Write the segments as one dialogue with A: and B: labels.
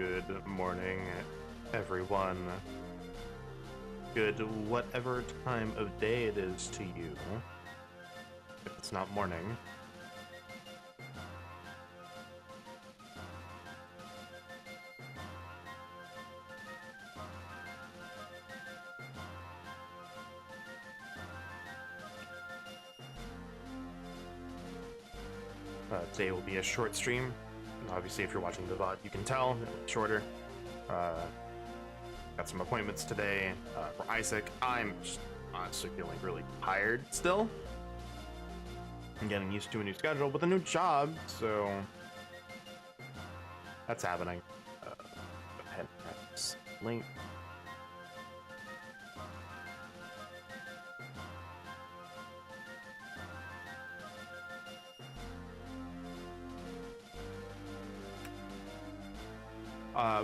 A: Good morning, everyone. Good whatever time of day it is to you, if it's not morning. Today will be a short stream. Obviously, if you're watching the VOD, you can tell it's shorter. Got some appointments today for Isaac. I'm just honestly feeling really tired still. I'm getting used to a new schedule with a new job, so that's happening. Go ahead and grab this link.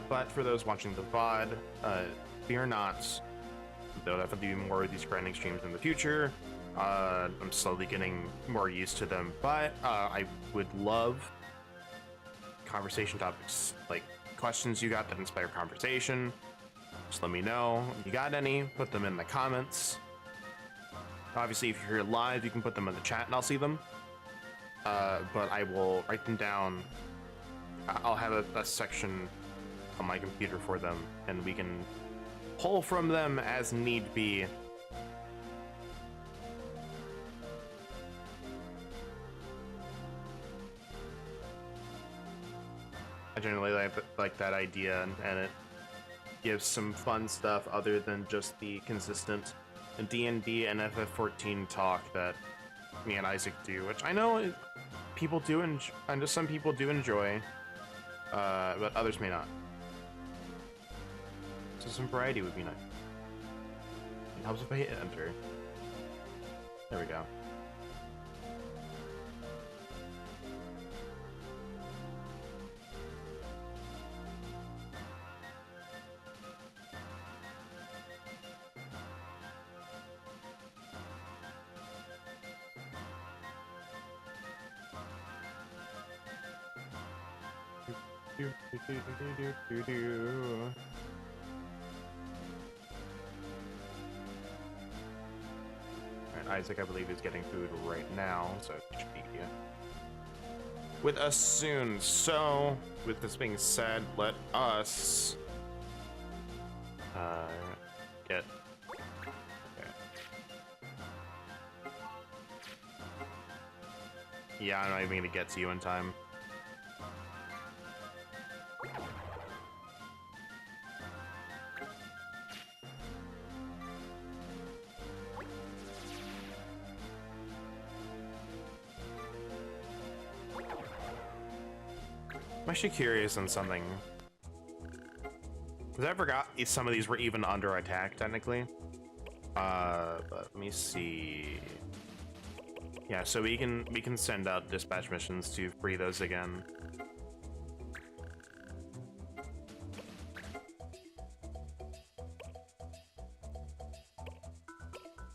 A: But for those watching the VOD, fear not. There'll definitely be more of these grinding streams in the future. I'm slowly getting more used to them, but I would love conversation topics, like questions you got that inspire conversation. Just let me know. If you got any, put them in the comments. Obviously, if you're here live, you can put them in the chat and I'll see them. But I will write them down. I'll have a section on my computer for them, and we can pull from them as need be. I generally like that idea, and it gives some fun stuff other than just the consistent D&D and FF14 talk that me and Isaac do, which I know people do, and just some people do enjoy, but others may not. So some variety would be nice. It helps if I hit enter. There we go. Alright, Isaac, I believe, is getting food right now, so it should be with us soon. So, with this being said, let us get yeah, I'm not even gonna get to you in time. I'm actually curious on something. Because I forgot some of these were even under attack, technically. But let me see. Yeah, so we can send out dispatch missions to free those again.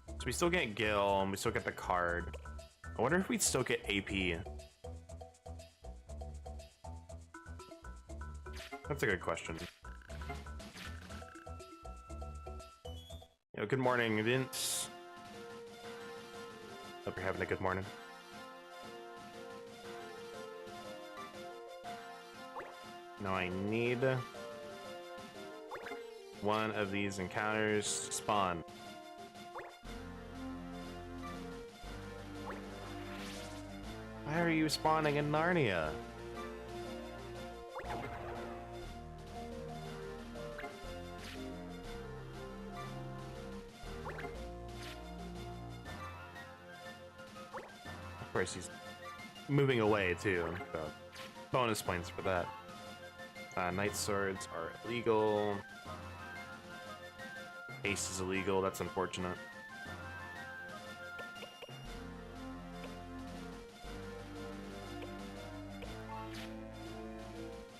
A: So we still get Gil, and we still get the card. I wonder if we'd still get AP. That's a good question. Good morning, Vince. Hope you're having a good morning. Now I need one of these encounters to spawn. Why are you spawning in Narnia? Of course, he's moving away too, so bonus points for that. Knight swords are illegal. Ace is illegal, that's unfortunate.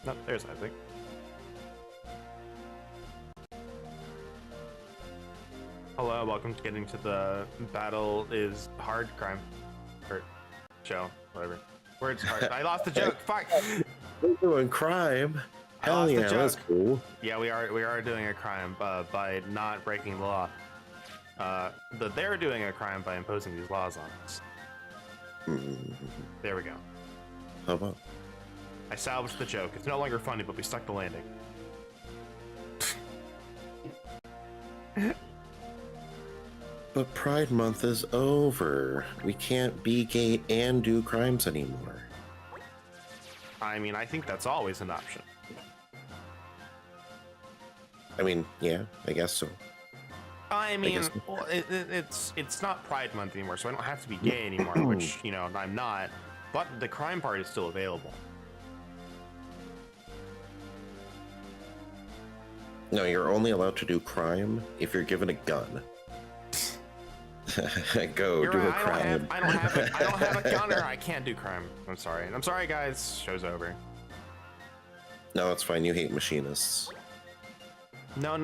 A: No, there's Isaac. Hello, welcome to getting to the battle is hard crime. Or show, whatever. Words hard. I lost the joke, fuck!
B: We're doing crime.
A: I
B: Hell
A: lost
B: yeah,
A: the joke.
B: that's cool.
A: Yeah, we are doing a crime by not breaking the law. They're doing a crime by imposing these laws on us. There we go.
B: How about?
A: I salvaged the joke. It's no longer funny, but we stuck the landing.
B: But Pride Month is over. We can't be gay and do crimes anymore.
A: I mean, I think that's always an option.
B: I mean, yeah, I guess so.
A: I mean,
B: guess-
A: well, it's not Pride Month anymore, so I don't have to be gay anymore, which, you know, I'm not. But the crime part is still available.
B: No, you're only allowed to do crime if you're given a gun. Go
A: You're
B: do
A: right,
B: a crime.
A: I don't have a gun, or I can't do crime. I'm sorry, guys. Show's over.
B: No, it's fine. You hate machinists.
A: No.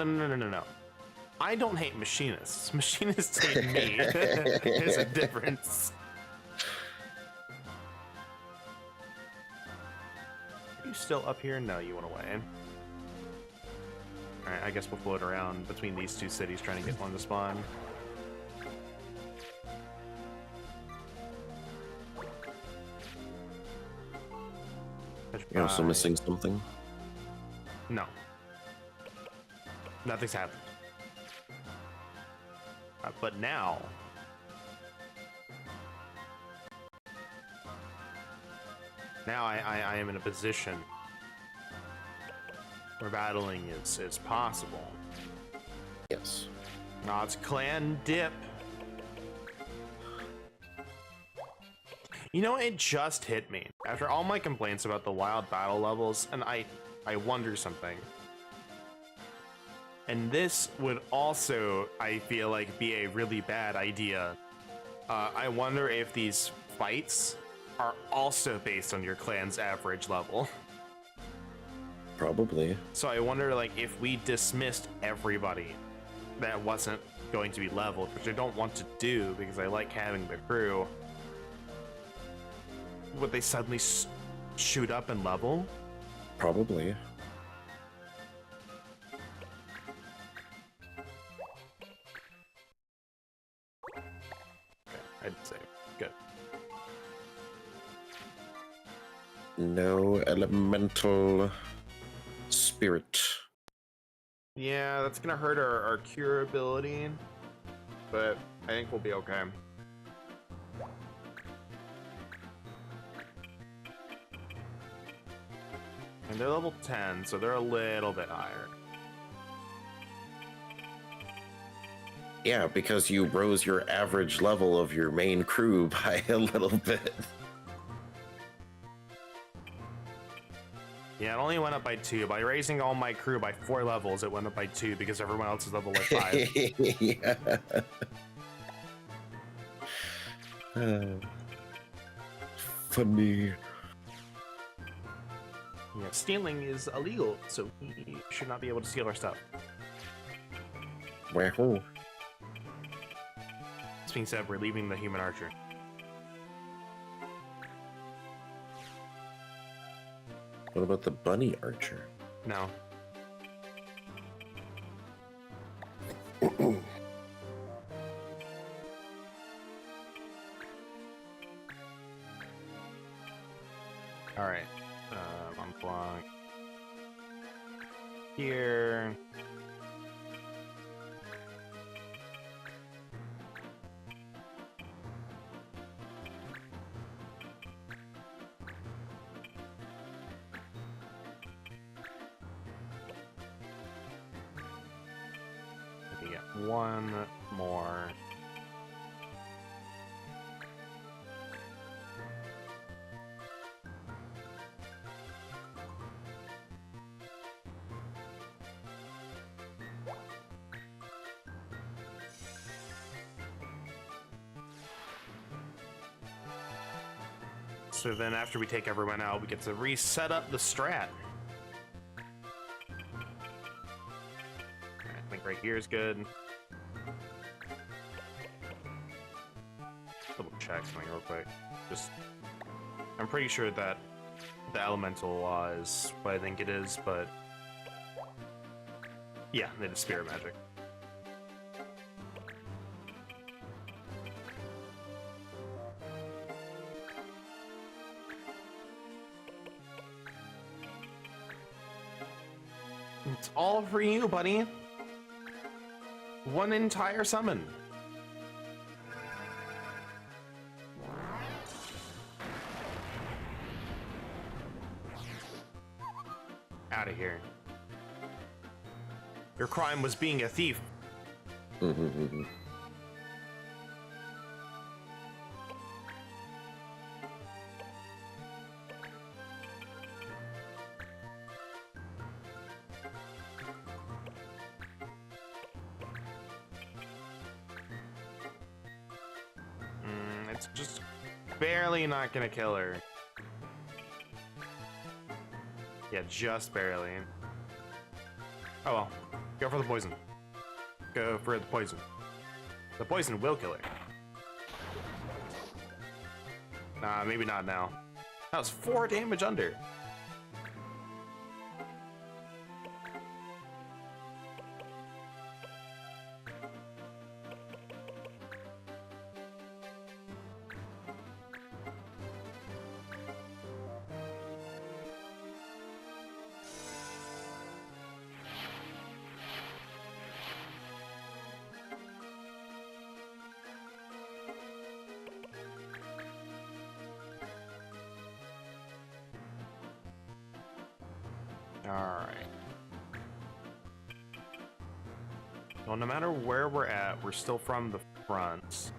A: I don't hate machinists. Machinists hate me. There's a difference. Are you still up here? No, you went away. Alright, I guess we'll float around between these two cities trying to get one to spawn.
B: You're also missing something.
A: No. Nothing's happened. But now... Now I am in a position where battling is possible.
B: Yes.
A: Now it's clan dip. You know, it just hit me. After all my complaints about the wild battle levels, and I wonder something. And this would also, I feel like, be a really bad idea. I wonder if these fights are also based on your clan's average level.
B: Probably.
A: So I wonder, like, if we dismissed everybody that wasn't going to be leveled, which I don't want to do because I like having the crew, would they suddenly shoot up and level?
B: Probably.
A: Okay, I'd say good.
B: No elemental spirit.
A: Yeah, that's gonna hurt our cure ability, but I think we'll be okay. And they're level 10, so they're a little bit higher.
B: Yeah, because you rose your average level of your main crew by a little bit.
A: Yeah, it only went up by 2. By raising all my crew by 4 levels, it went up by 2 because everyone else is level like 5.
B: Yeah. Funny.
A: Yeah, stealing is illegal, so he should not be able to steal our stuff.
B: Wahoo.
A: This being said, we're leaving the human archer.
B: What about the bunny archer?
A: No. Alright. Unblock. Here. We get one more. So then after we take everyone out, we get to reset up the strat. I think right here is good. Double check something real quick. I'm pretty sure that the elemental is what I think it is, but yeah, it is spirit magic. It's all for you, buddy. One entire summon. Out of here. Your crime was being a thief. It's just barely not gonna kill her. Yeah, just barely. Oh well. Go for the poison. Go for the poison. The poison will kill her. Nah, maybe not now. That was 4 damage under. Alright. Well, no matter where we're at, we're still from the front.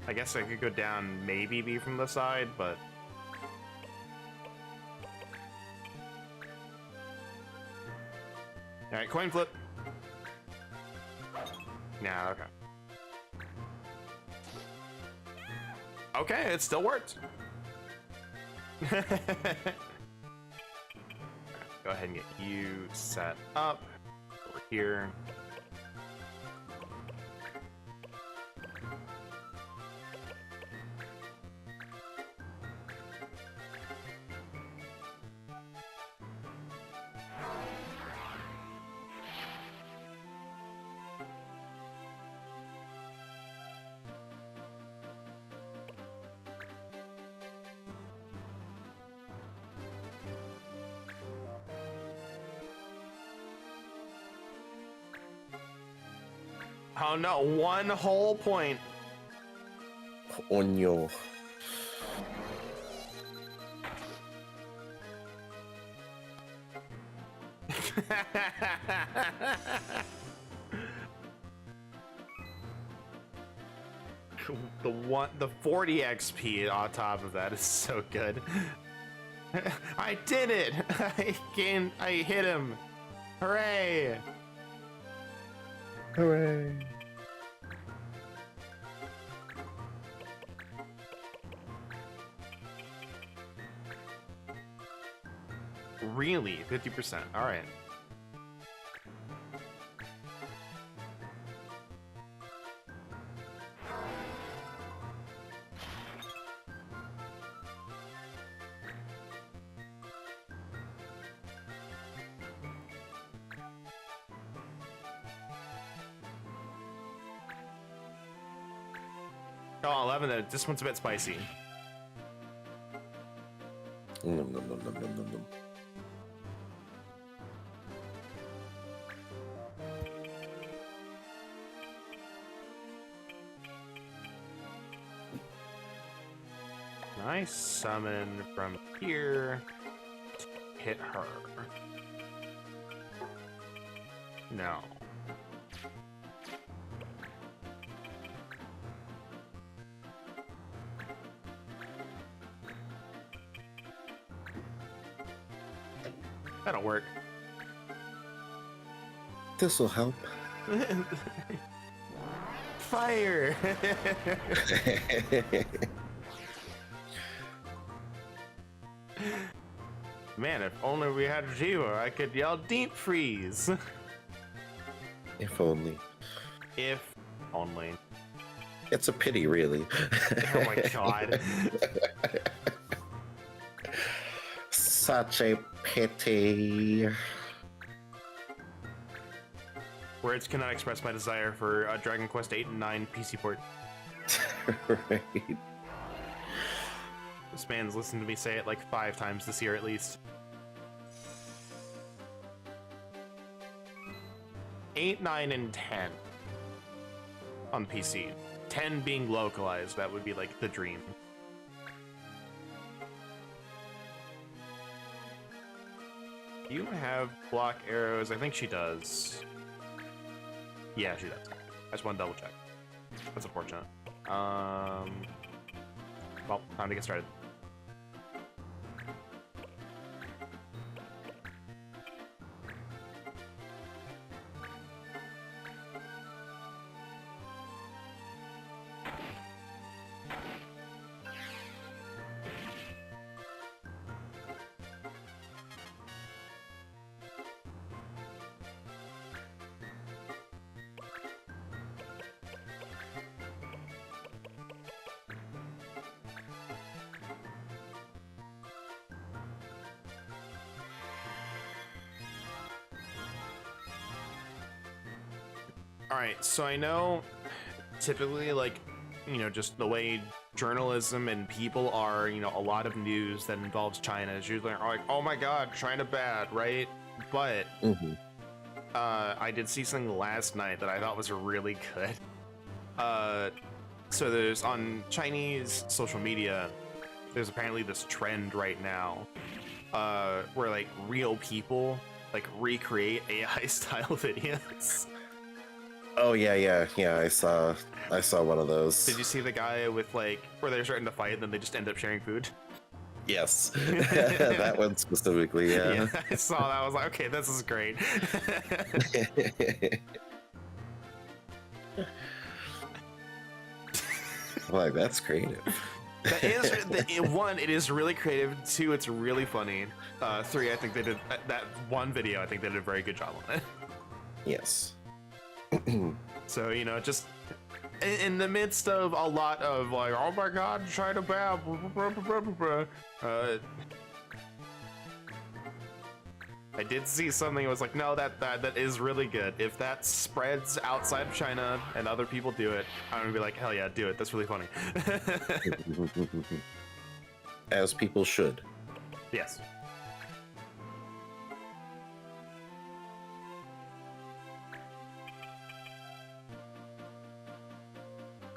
A: I guess I could go down, maybe be from the side, but... Alright, coin flip. Nah, okay. Okay, it still worked. Go ahead and get you set up over here. Oh no, 1 whole point.
B: Onyo.
A: The 40 XP on top of that is so good. I did it! I hit him! Hooray!
B: Hooray.
A: Really? 50%. Alright. Oh, 11 though. This one's a bit spicy.
B: Nom, nom, nom, nom, nom, nom, nom.
A: Nice summon from here. Hit her. No. That'll work.
B: This'll help.
A: Fire! Man, if only we had Jiva, I could yell deep freeze.
B: If only.
A: If only.
B: It's a pity, really.
A: Oh my god.
B: such a pity.
A: Words cannot express my desire for Dragon Quest 8 and 9 PC port.
B: Right.
A: This man's listened to me say it like 5 times this year at least. 8, 9, and 10 on PC. 10 being localized, that would be like the dream. Do you have block arrows? I think she does. Yeah, she does. I just want to double check. That's unfortunate. Well, time to get started. Alright, so I know typically, like, you know, just the way journalism and people are, you know, a lot of news that involves China is usually like, oh my god, China bad, right? But I did see something last night that I thought was really good. So there's on Chinese social media, there's apparently this trend right now where like real people like recreate AI style videos.
B: Oh yeah. I saw one of those.
A: Did you see the guy with like where they're starting to fight and then they just end up sharing food?
B: Yes, that one specifically. Yeah.
A: Yeah, I saw that. I was like, okay, this is great.
B: Like, that's creative.
A: That is one. It is really creative. 2, it's really funny. 3, I think they did that one video. I think they did a very good job on it.
B: Yes.
A: So you know, just in the midst of a lot of like, oh my god, China bad. I did see something that was like, no, that is really good. If that spreads outside of China and other people do it, I'm gonna be like, hell yeah, do it. That's really funny.
B: As people should.
A: Yes.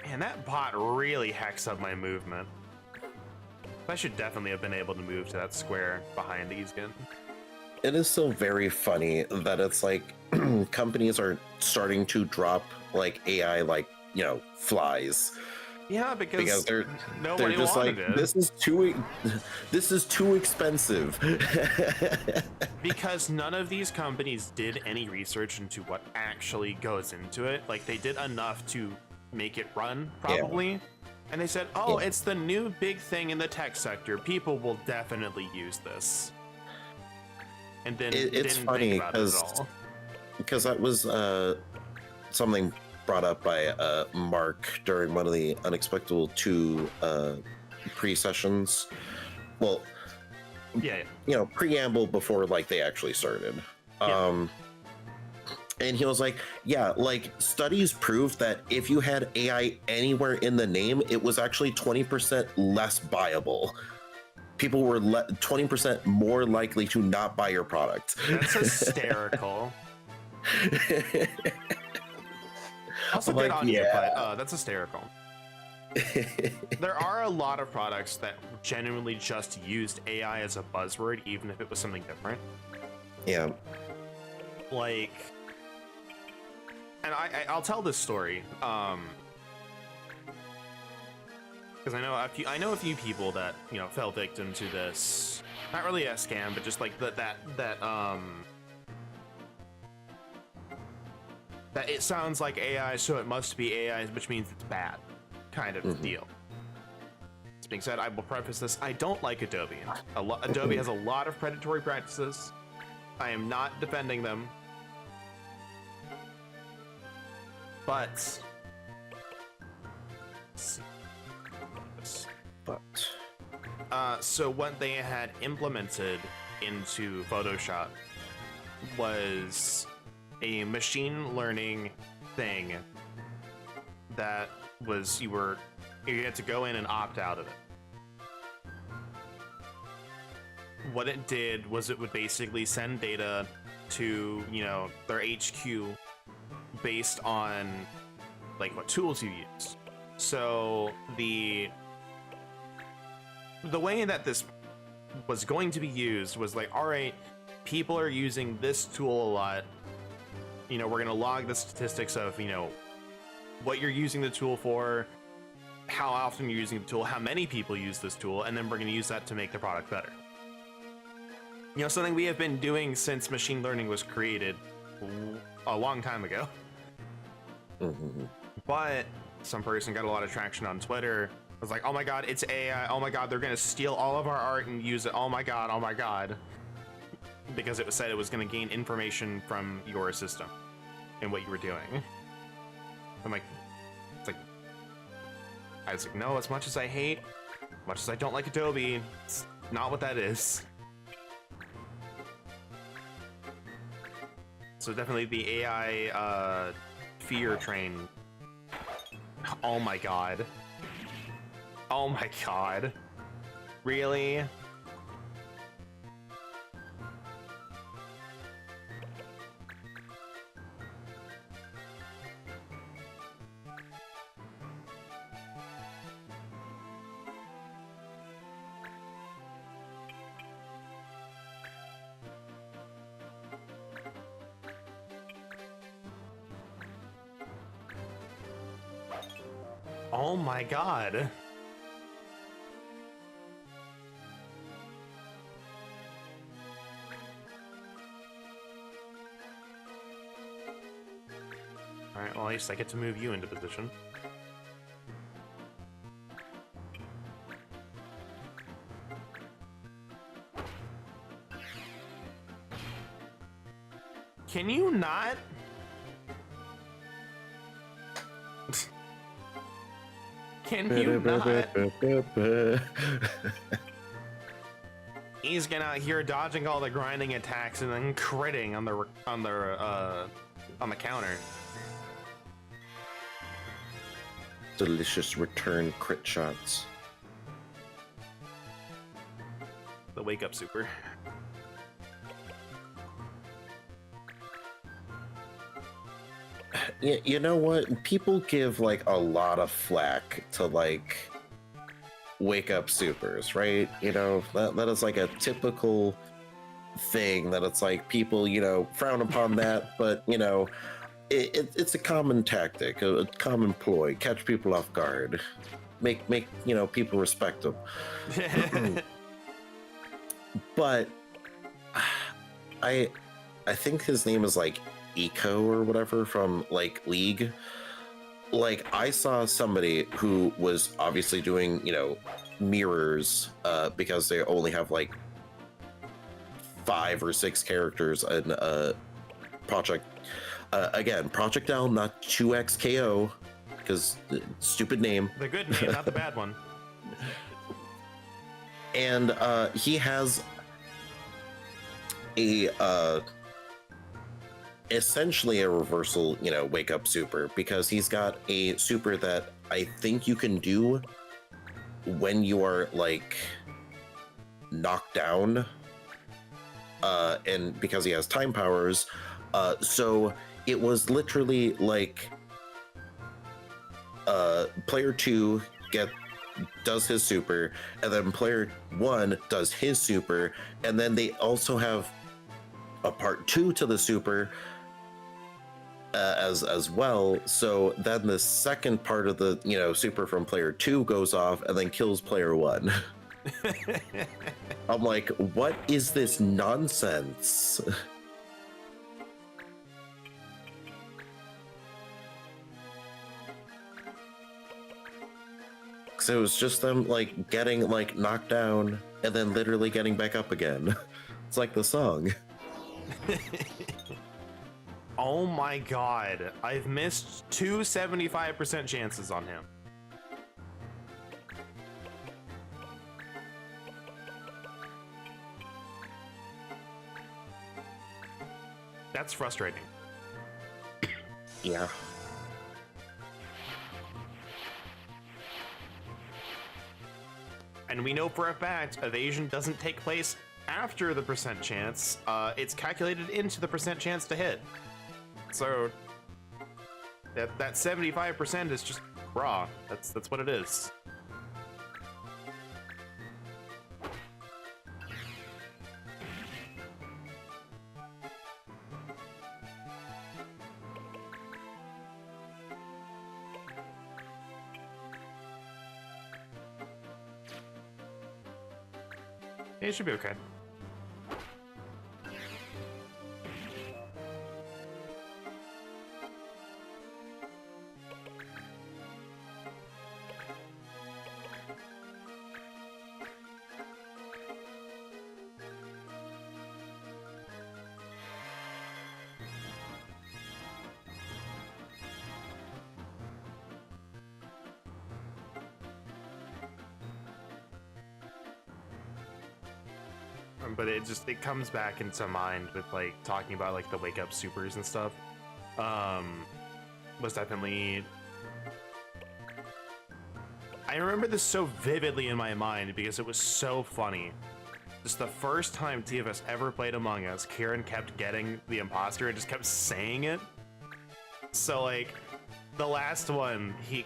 A: Man, that bot really hacks up my movement. I should definitely have been able to move to that square behind Easkin.
B: It is still very funny that it's like companies are starting to drop like AI like, you know, flies.
A: Yeah, because
B: they're just like,
A: it.
B: this is too expensive.
A: Because none of these companies did any research into what actually goes into it. Like, they did enough to make it run, probably. Yeah. And they said, oh, yeah, it's the new big thing in the tech sector. People will definitely use this. And then
B: it's funny because that was something brought up by Mark during one of the Unexpected 2 pre-sessions. Well,
A: yeah,
B: you know, preamble before like they actually started. Yeah. And he was like, yeah, like studies prove that if you had AI anywhere in the name, it was actually 20% less buyable. People were 20% more likely to not buy your product.
A: That's hysterical. Also, good on you, but that's hysterical. There are a lot of products that genuinely just used AI as a buzzword, even if it was something different.
B: Yeah.
A: Like, and I'll tell this story, because I know a few people that, you know, fell victim to this. Not really a scam, but just like that it sounds like AI, so it must be AI, which means it's bad, kind of deal. This being said, I will preface this: I don't like Adobe. Adobe has a lot of predatory practices. I am not defending them, but. So what they had implemented into Photoshop was a machine learning thing that was you had to go in and opt out of it. What it did was it would basically send data to, you know, their HQ based on like what tools you use. So the way that this was going to be used was like, all right, people are using this tool a lot. You know, we're going to log the statistics of, you know, what you're using the tool for, how often you're using the tool, how many people use this tool, and then we're going to use that to make the product better. You know, something we have been doing since machine learning was created a long time ago.
B: Mhm.
A: But some person got a lot of traction on Twitter. Was like, oh my god, it's AI. Oh my god, they're gonna steal all of our art and use it. Oh my god. Because it was said it was gonna gain information from your system and what you were doing. I'm like, it's like, I was like, no, as much as I hate, much as I don't like Adobe, it's not what that is. So definitely the AI fear train. Oh my god. Oh my god. Really? Oh my god. Alright, well at least I get to move you into position. Can you not? Can you not? He's getting out here dodging all the grinding attacks and then critting on the counter.
B: Delicious return crit shots.
A: The wake up super.
B: Yeah, you know what? People give like a lot of flack to like wake up supers, right? You know, that is like a typical thing that it's like people, you know, frown upon that, but you know, it's a common tactic, a common ploy, catch people off guard, make you know, people respect them. But I think his name is like Eco or whatever from like League. Like I saw somebody who was obviously doing, you know, mirrors because they only have like 5 or 6 characters in project. Again, Project L, not 2XKO, because stupid name.
A: The good name, not the bad one.
B: And he has a essentially a reversal, you know, wake up super, because he's got a super that I think you can do when you are like knocked down, and because he has time powers, so it was literally like player 2 does his super, and then player 1 does his super, and then they also have a part 2 to the super as well. So then the second part of the, you know, super from player 2 goes off and then kills player 1. I'm like, what is this nonsense? So it was just them like getting like knocked down and then literally getting back up again. It's like the song.
A: Oh my god. I've missed 2 75% chances on him. That's frustrating.
B: Yeah.
A: And we know for a fact evasion doesn't take place after the percent chance. It's calculated into the percent chance to hit. So that 75% is just raw. That's what it is. It should be okay. But it comes back into mind with like talking about like the wake up supers and stuff. Was definitely, I remember this so vividly in my mind because it was so funny. Just the first time TFS ever played Among Us, Kieran kept getting the imposter and just kept saying it. So like the last one, he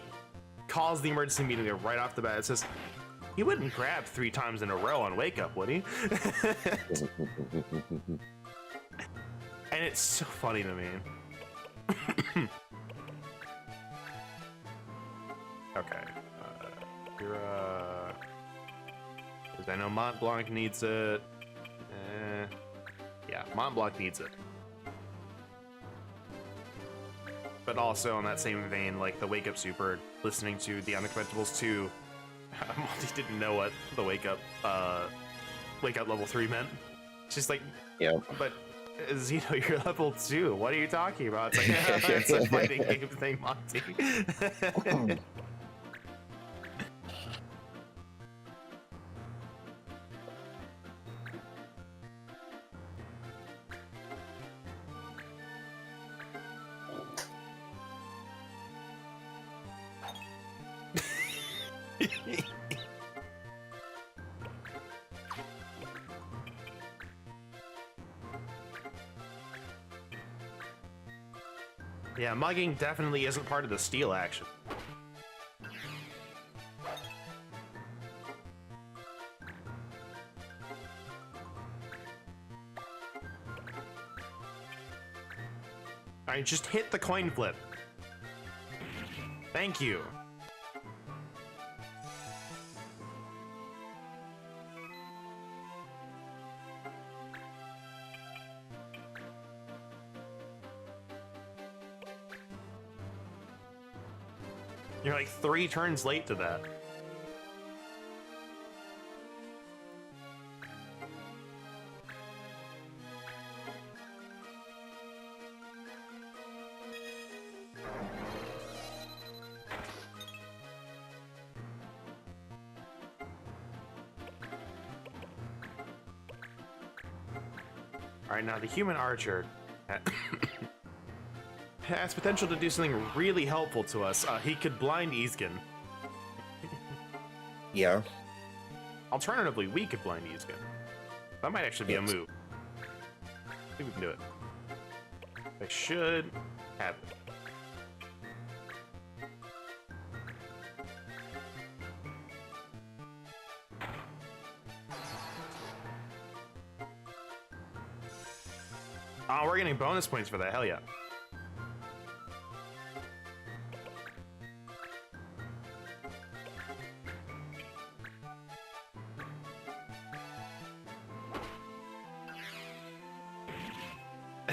A: calls the emergency meeting right off the bat. It says, he wouldn't grab 3 times in a row on wake up, would he? And it's so funny to me. Okay. Because I know Mont Blanc needs it. Yeah, Mont Blanc needs it. But also in that same vein, like the wake up super, listening to the Unexpectables 2. Monty didn't know what the wake up level 3 meant. It's just like,
B: Yeah.
A: But Zeno, you're level 2. What are you talking about? It's like, yeah, it's a fighting game thing, Monty. Yeah, mugging definitely isn't part of the steal action. Alright, just hit the coin flip. Thank you. You're like 3 turns late to that. Alright, now the human archer has potential to do something really helpful to us. He could blind Easkin.
B: Yeah.
A: Alternatively, we could blind Easkin. That might actually be a move. I think we can do it. I should have it. Oh, we're getting bonus points for that. Hell yeah.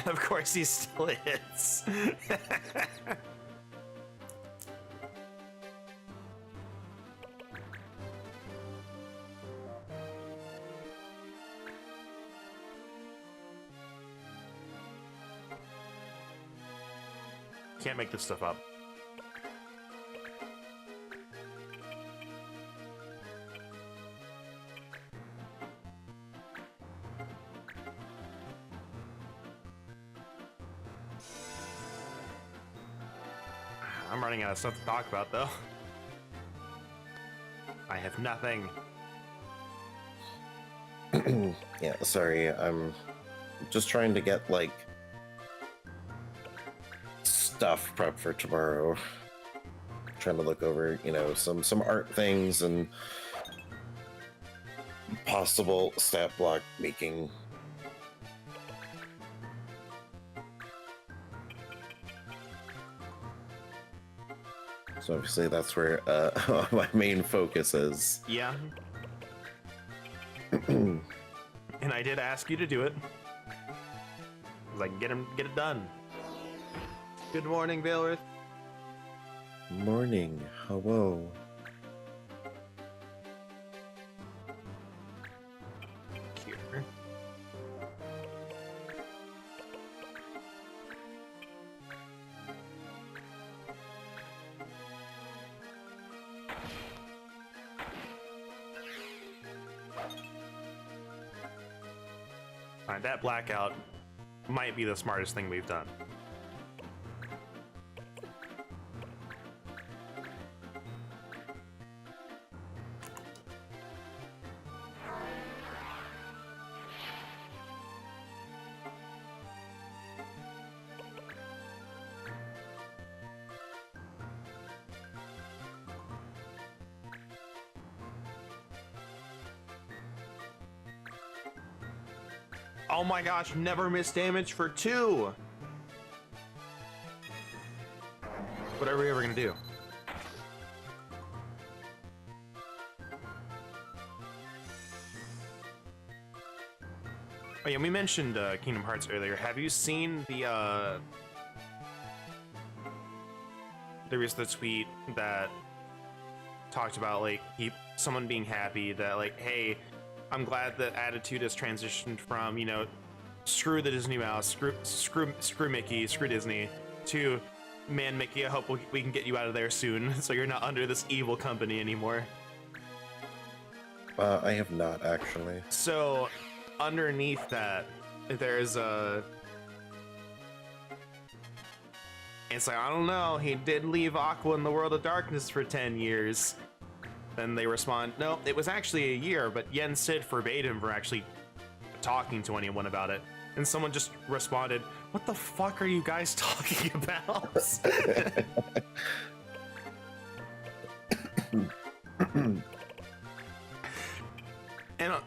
A: Of course he still hits. Can't make this stuff up. I'm running out of stuff to talk about, though. I have nothing.
B: Yeah, sorry. I'm just trying to get like stuff prepped for tomorrow. Trying to look over, you know, some art things and possible stat block making. So obviously that's where my main focus is.
A: Yeah. And I did ask you to do it. Cause I can get it done. Good morning, Vailworth.
B: Morning. Hello.
A: Here. Alright, that blackout might be the smartest thing we've done. Oh my gosh, never miss damage for 2! What are we ever gonna do? Oh yeah, we mentioned Kingdom Hearts earlier. Have you seen the there was the tweet that talked about like someone being happy that like, hey, I'm glad that attitude has transitioned from, you know, screw the Disney mouse, screw Mickey, screw Disney, to, man, Mickey, I hope we can get you out of there soon, so you're not under this evil company anymore.
B: I have not actually.
A: So, underneath that, there's a... It's like, I don't know, he did leave Aqua in the World of Darkness for 10 years. Then they respond, no, it was actually a year, but Yen Sid forbade him from actually talking to anyone about it. And someone just responded, what the fuck are you guys talking about?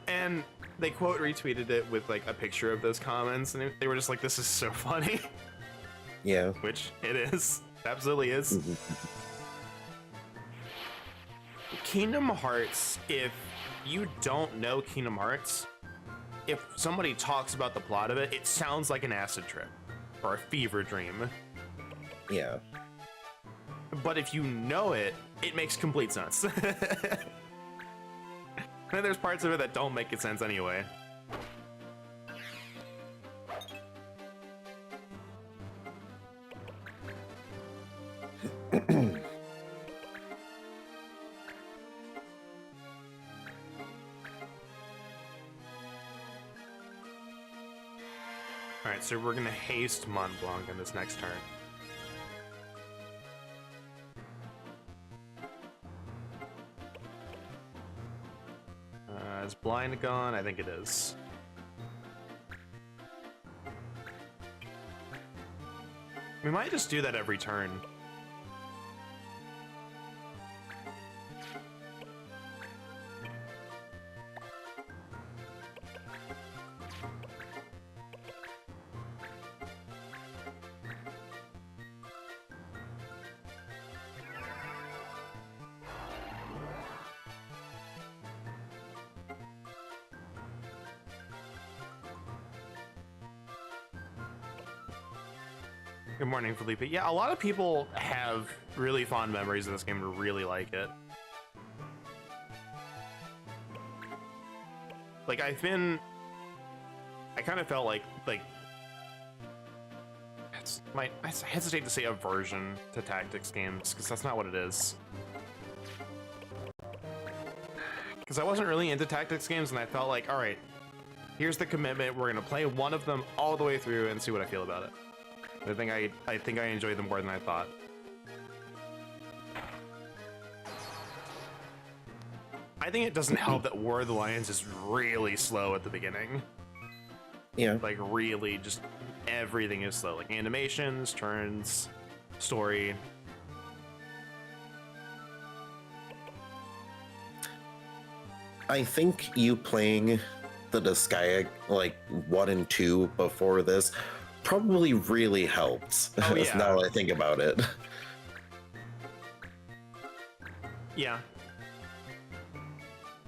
A: and they quote retweeted it with like a picture of those comments, and they were just like, this is so funny.
B: Yeah.
A: Which it is. It absolutely is. Kingdom Hearts, if you don't know Kingdom Hearts, if somebody talks about the plot of it, it sounds like an acid trip or a fever dream.
B: Yeah.
A: But if you know it, it makes complete sense. And there's parts of it that don't make sense anyway. Alright, so we're gonna haste Mont Blanc in this next turn. Is blind gone? I think it is. We might just do that every turn. Good morning, Felipe. Yeah, a lot of people have really fond memories of this game and really like it. Like, I kind of felt like I hesitate to say aversion to tactics games, because that's not what it is. Because I wasn't really into tactics games, and I felt like, all right, here's the commitment. We're gonna play one of them all the way through and see what I feel about it. I think I enjoyed them more than I thought. I think it doesn't help that War of the Lions is really slow at the beginning.
B: Yeah.
A: Like really, just everything is slow. Like animations, turns, story.
B: I think you playing the Disgaea like 1 and 2 before this probably really helped.
A: Oh, yeah.
B: Now that I think about it.
A: Yeah.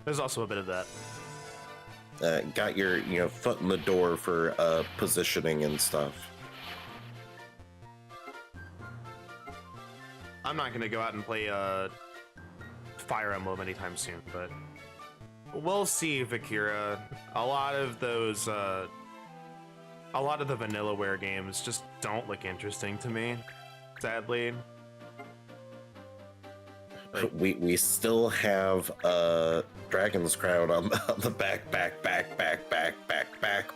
A: There's also a bit of that.
B: Got your foot in the door for positioning and stuff.
A: I'm not gonna go out and play Fire Emblem anytime soon, but we'll see. Vakira. A lot of those, a lot of the Vanillaware games just don't look interesting to me, sadly. Like,
B: We still have Dragon's Crown on the back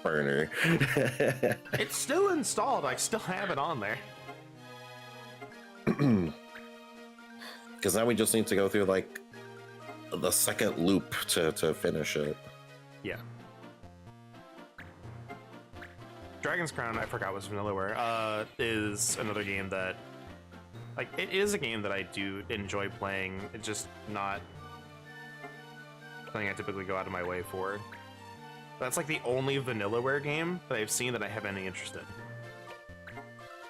B: burner.
A: it's still installed. I still have it on there.
B: Because now we just need to go through like the second loop to finish it.
A: Yeah. Dragon's Crown, I forgot was Vanillaware, is another game that, like, it is a game that I do enjoy playing. It's just not something I typically go out of my way for. That's like the only Vanillaware game that I've seen that I have any interest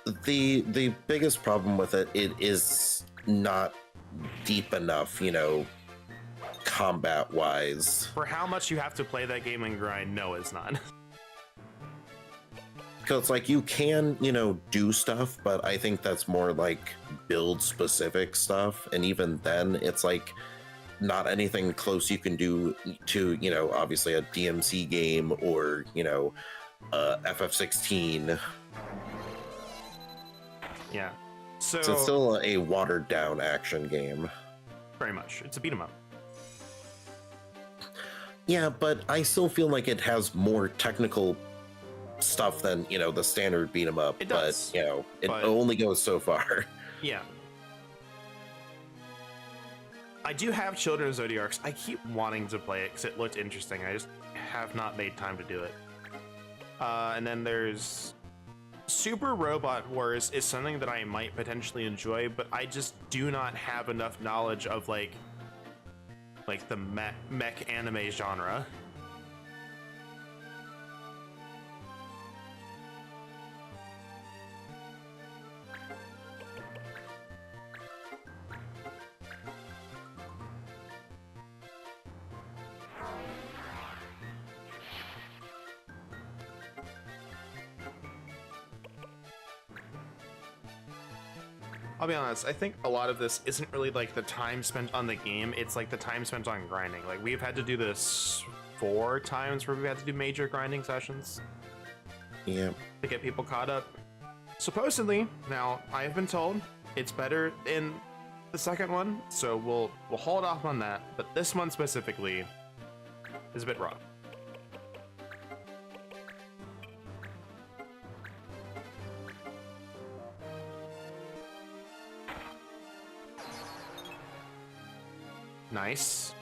A: in.
B: The biggest problem with it is not deep enough, combat wise.
A: For how much you have to play that game and grind, no, it's not.
B: Because like you can, do stuff, but I think that's more like build specific stuff. And even then it's like not anything close you can do to, obviously a DMC game or, FF16.
A: Yeah. So
B: it's still a watered down action game.
A: very much. It's a beat 'em up.
B: Yeah, but I still feel like it has more technical stuff than, the standard beat 'em up.
A: It does,
B: But, it
A: but-
B: only goes so far.
A: Yeah. I do have Children of Zodiarcs. I keep wanting to play it because it looked interesting. I just have not made time to do it. And then there's Super Robot Wars is something that I might potentially enjoy, but I just do not have enough knowledge of like the mech anime genre. I'll be honest, I think a lot of this isn't really like the time spent on the game, it's like the time spent on grinding. Like we've had to do this 4 times where we've had to do major grinding sessions
B: Yeah.
A: to get people caught up. Supposedly, now I have been told it's better in the second one, so we'll hold off on that, but this one specifically is a bit rough. Nice.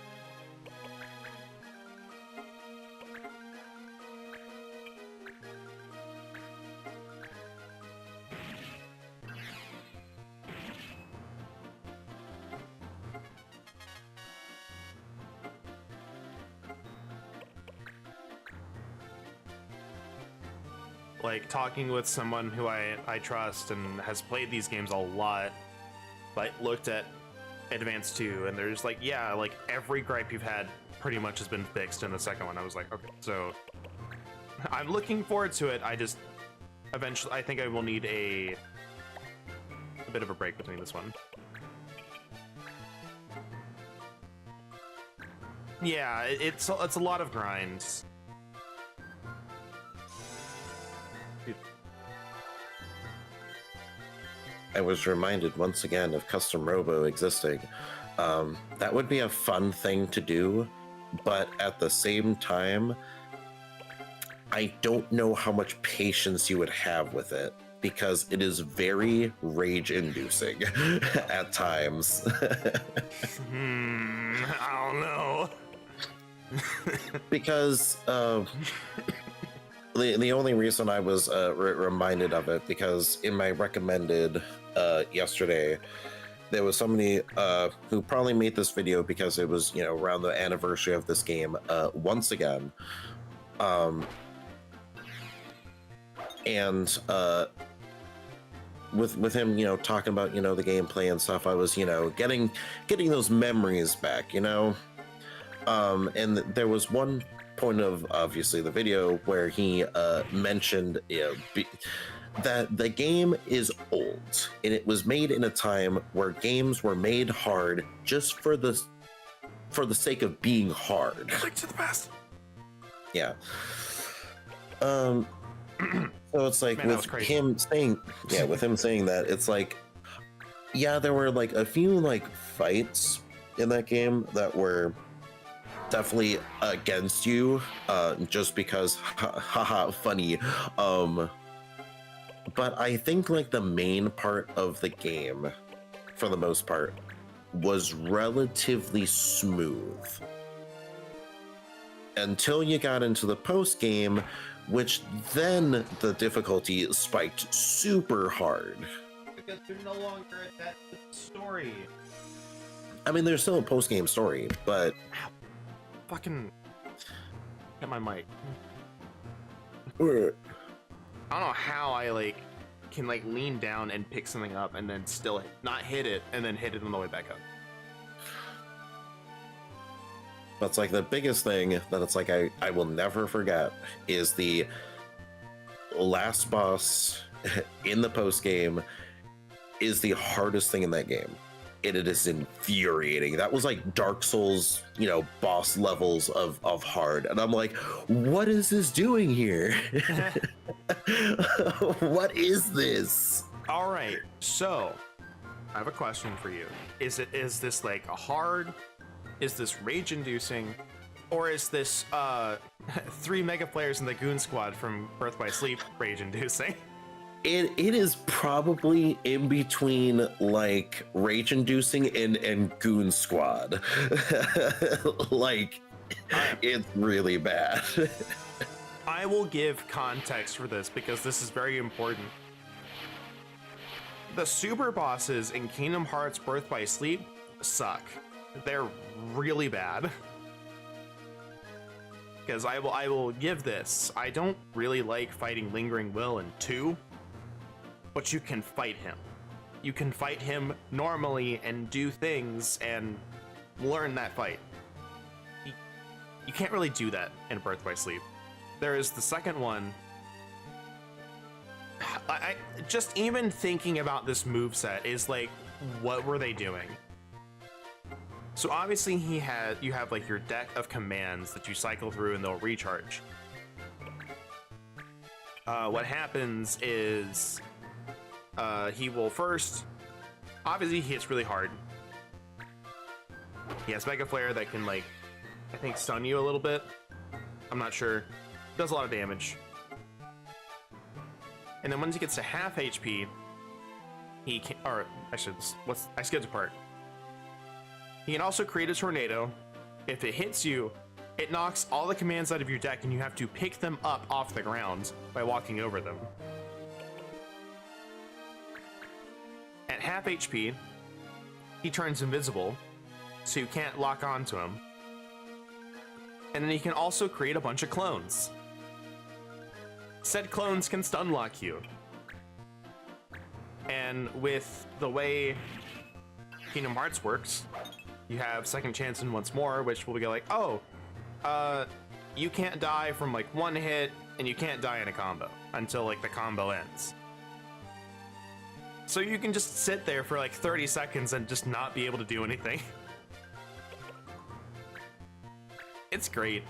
A: Like talking with someone who I trust and has played these games a lot, like looked at Advance 2 and there's like, yeah, like every gripe you've had pretty much has been fixed in the second one. I was like, okay, so I'm looking forward to it. I just eventually I think I will need a bit of a break between this one. Yeah, it's a lot of grinds.
B: I was reminded once again of Custom Robo existing. That would be a fun thing to do, but at the same time, I don't know how much patience you would have with it. because it is very rage-inducing at times.
A: I don't know.
B: Because the only reason I was reminded of it, because in my recommended yesterday, there was somebody who probably made this video because it was, you know, around the anniversary of this game once again. And with him, you know, talking about, you know, the gameplay and stuff, I was, you know, getting those memories back, you know. And there was one point of obviously the video where he mentioned, you know, that the game is old and it was made in a time where games were made hard just for the sake of being hard.
A: Click to the past.
B: Yeah. So it's like, man, with him saying that, it's like, yeah, there were like a few like fights in that game that were definitely against you, just because haha funny. But I think like the main part of the game, for the most part, was relatively smooth until you got into the post game, which then the difficulty spiked super hard.
A: Because you're no longer at that story.
B: I mean, there's still a post game story, but
A: fucking hit my mic. I don't know how I like can like lean down and pick something up and then still not hit it and then hit it on the way back up.
B: That's like the biggest thing that it's like I will never forget is the last boss in the post game is the hardest thing in that game. And it is infuriating. That was like Dark Souls, you know, boss levels of hard. And I'm like, what is this doing here? What is this?
A: All right, so I have a question for you. Is this like a hard? Is this rage inducing? Or is this 3 mega players in the Goon Squad from Birth by Sleep rage inducing?
B: It is probably in between like rage inducing and Goon Squad. Like, it's really bad.
A: I will give context for this because this is very important. The super bosses in Kingdom Hearts Birth by Sleep suck. They're really bad. Because I will give this. I don't really like fighting Lingering Will in 2. But you can fight him. You can fight him normally and do things and learn that fight. You can't really do that in Birth by Sleep. There is the second one. I just even thinking about this moveset is like, what were they doing? So obviously you have like your deck of commands that you cycle through and they'll recharge. What happens is he will first, obviously he hits really hard. He has Mega Flare that can like, I think stun you a little bit. I'm not sure. Does a lot of damage. And then once he gets to half HP, he can, or I skipped a part. He can also create a tornado. If it hits you, it knocks all the commands out of your deck and you have to pick them up off the ground by walking over them. At half HP, he turns invisible, so you can't lock onto him. And then he can also create a bunch of clones. Said clones can stun lock you. And with the way Kingdom Hearts works, you have second chance and once more, which will be like, oh, you can't die from like one hit and you can't die in a combo until like the combo ends. So you can just sit there for like 30 seconds and just not be able to do anything. It's great.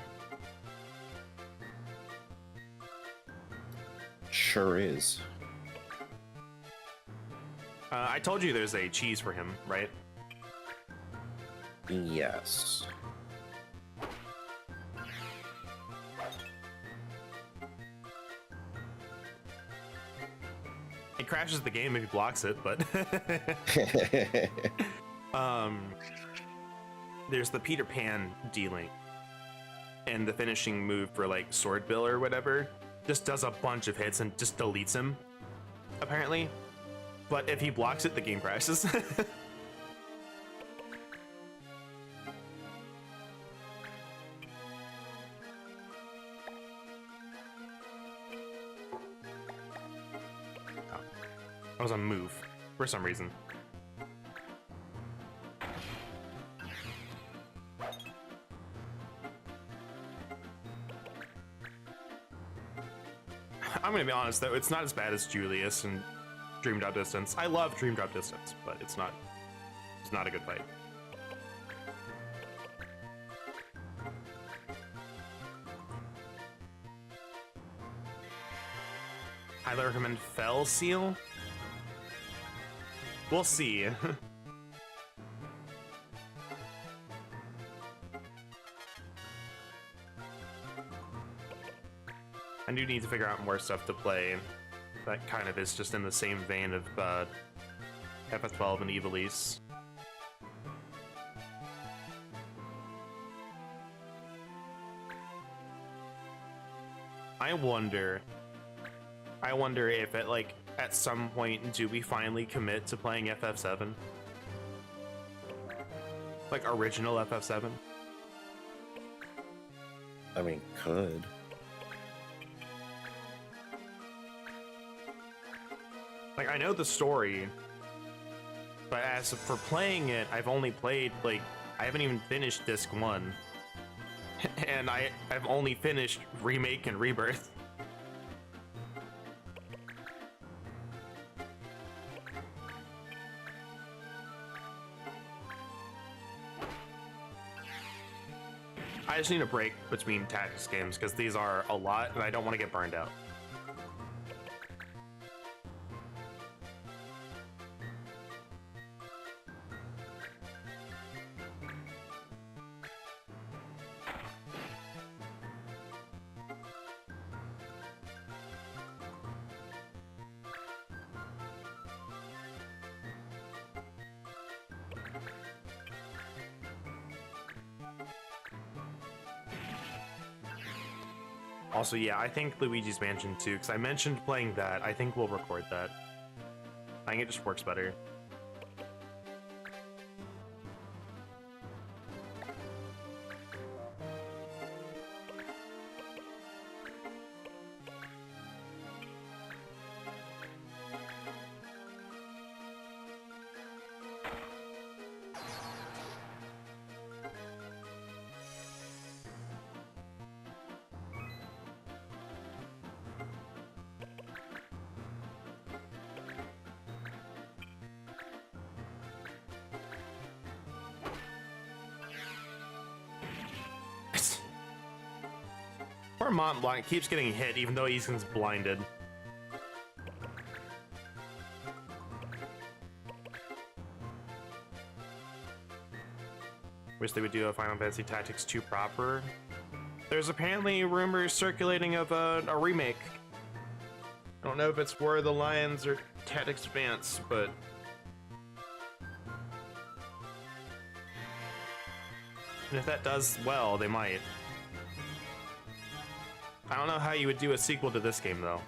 B: Sure is.
A: I told you there's a cheese for him, right?
B: Yes.
A: crashes the game if he blocks it, but there's the Peter Pan D-Link, and the finishing move for like Sword Bill or whatever just does a bunch of hits and just deletes him, apparently. But if he blocks it, the game crashes. That was a move for some reason. I'm gonna be honest though, it's not as bad as Julius and Dream Drop Distance. I love Dream Drop Distance, but it's not a good fight. Highly recommend Fell Seal. We'll see. I do need to figure out more stuff to play that kind of is just in the same vein of FF12 and Ivalice. I wonder if at some point do we finally commit to playing FF7? Like original FF7?
B: I mean, could.
A: Like, I know the story, but as for playing it, I've only played, like, I haven't even finished Disc 1. And I've only finished Remake and Rebirth. I just need a break between tactics games, because these are a lot, and I don't want to get burned out. Also, yeah, I think Luigi's Mansion 2, because I mentioned playing that. I think we'll record that. I think it just works better. Poor Mont Blanc keeps getting hit even though he's blinded. Wish they would do a Final Fantasy Tactics 2 proper. There's apparently rumors circulating of a remake. I don't know if it's War of the Lions or Tactics Advance, but and if that does well, they might. I don't know how you would do a sequel to this game, though.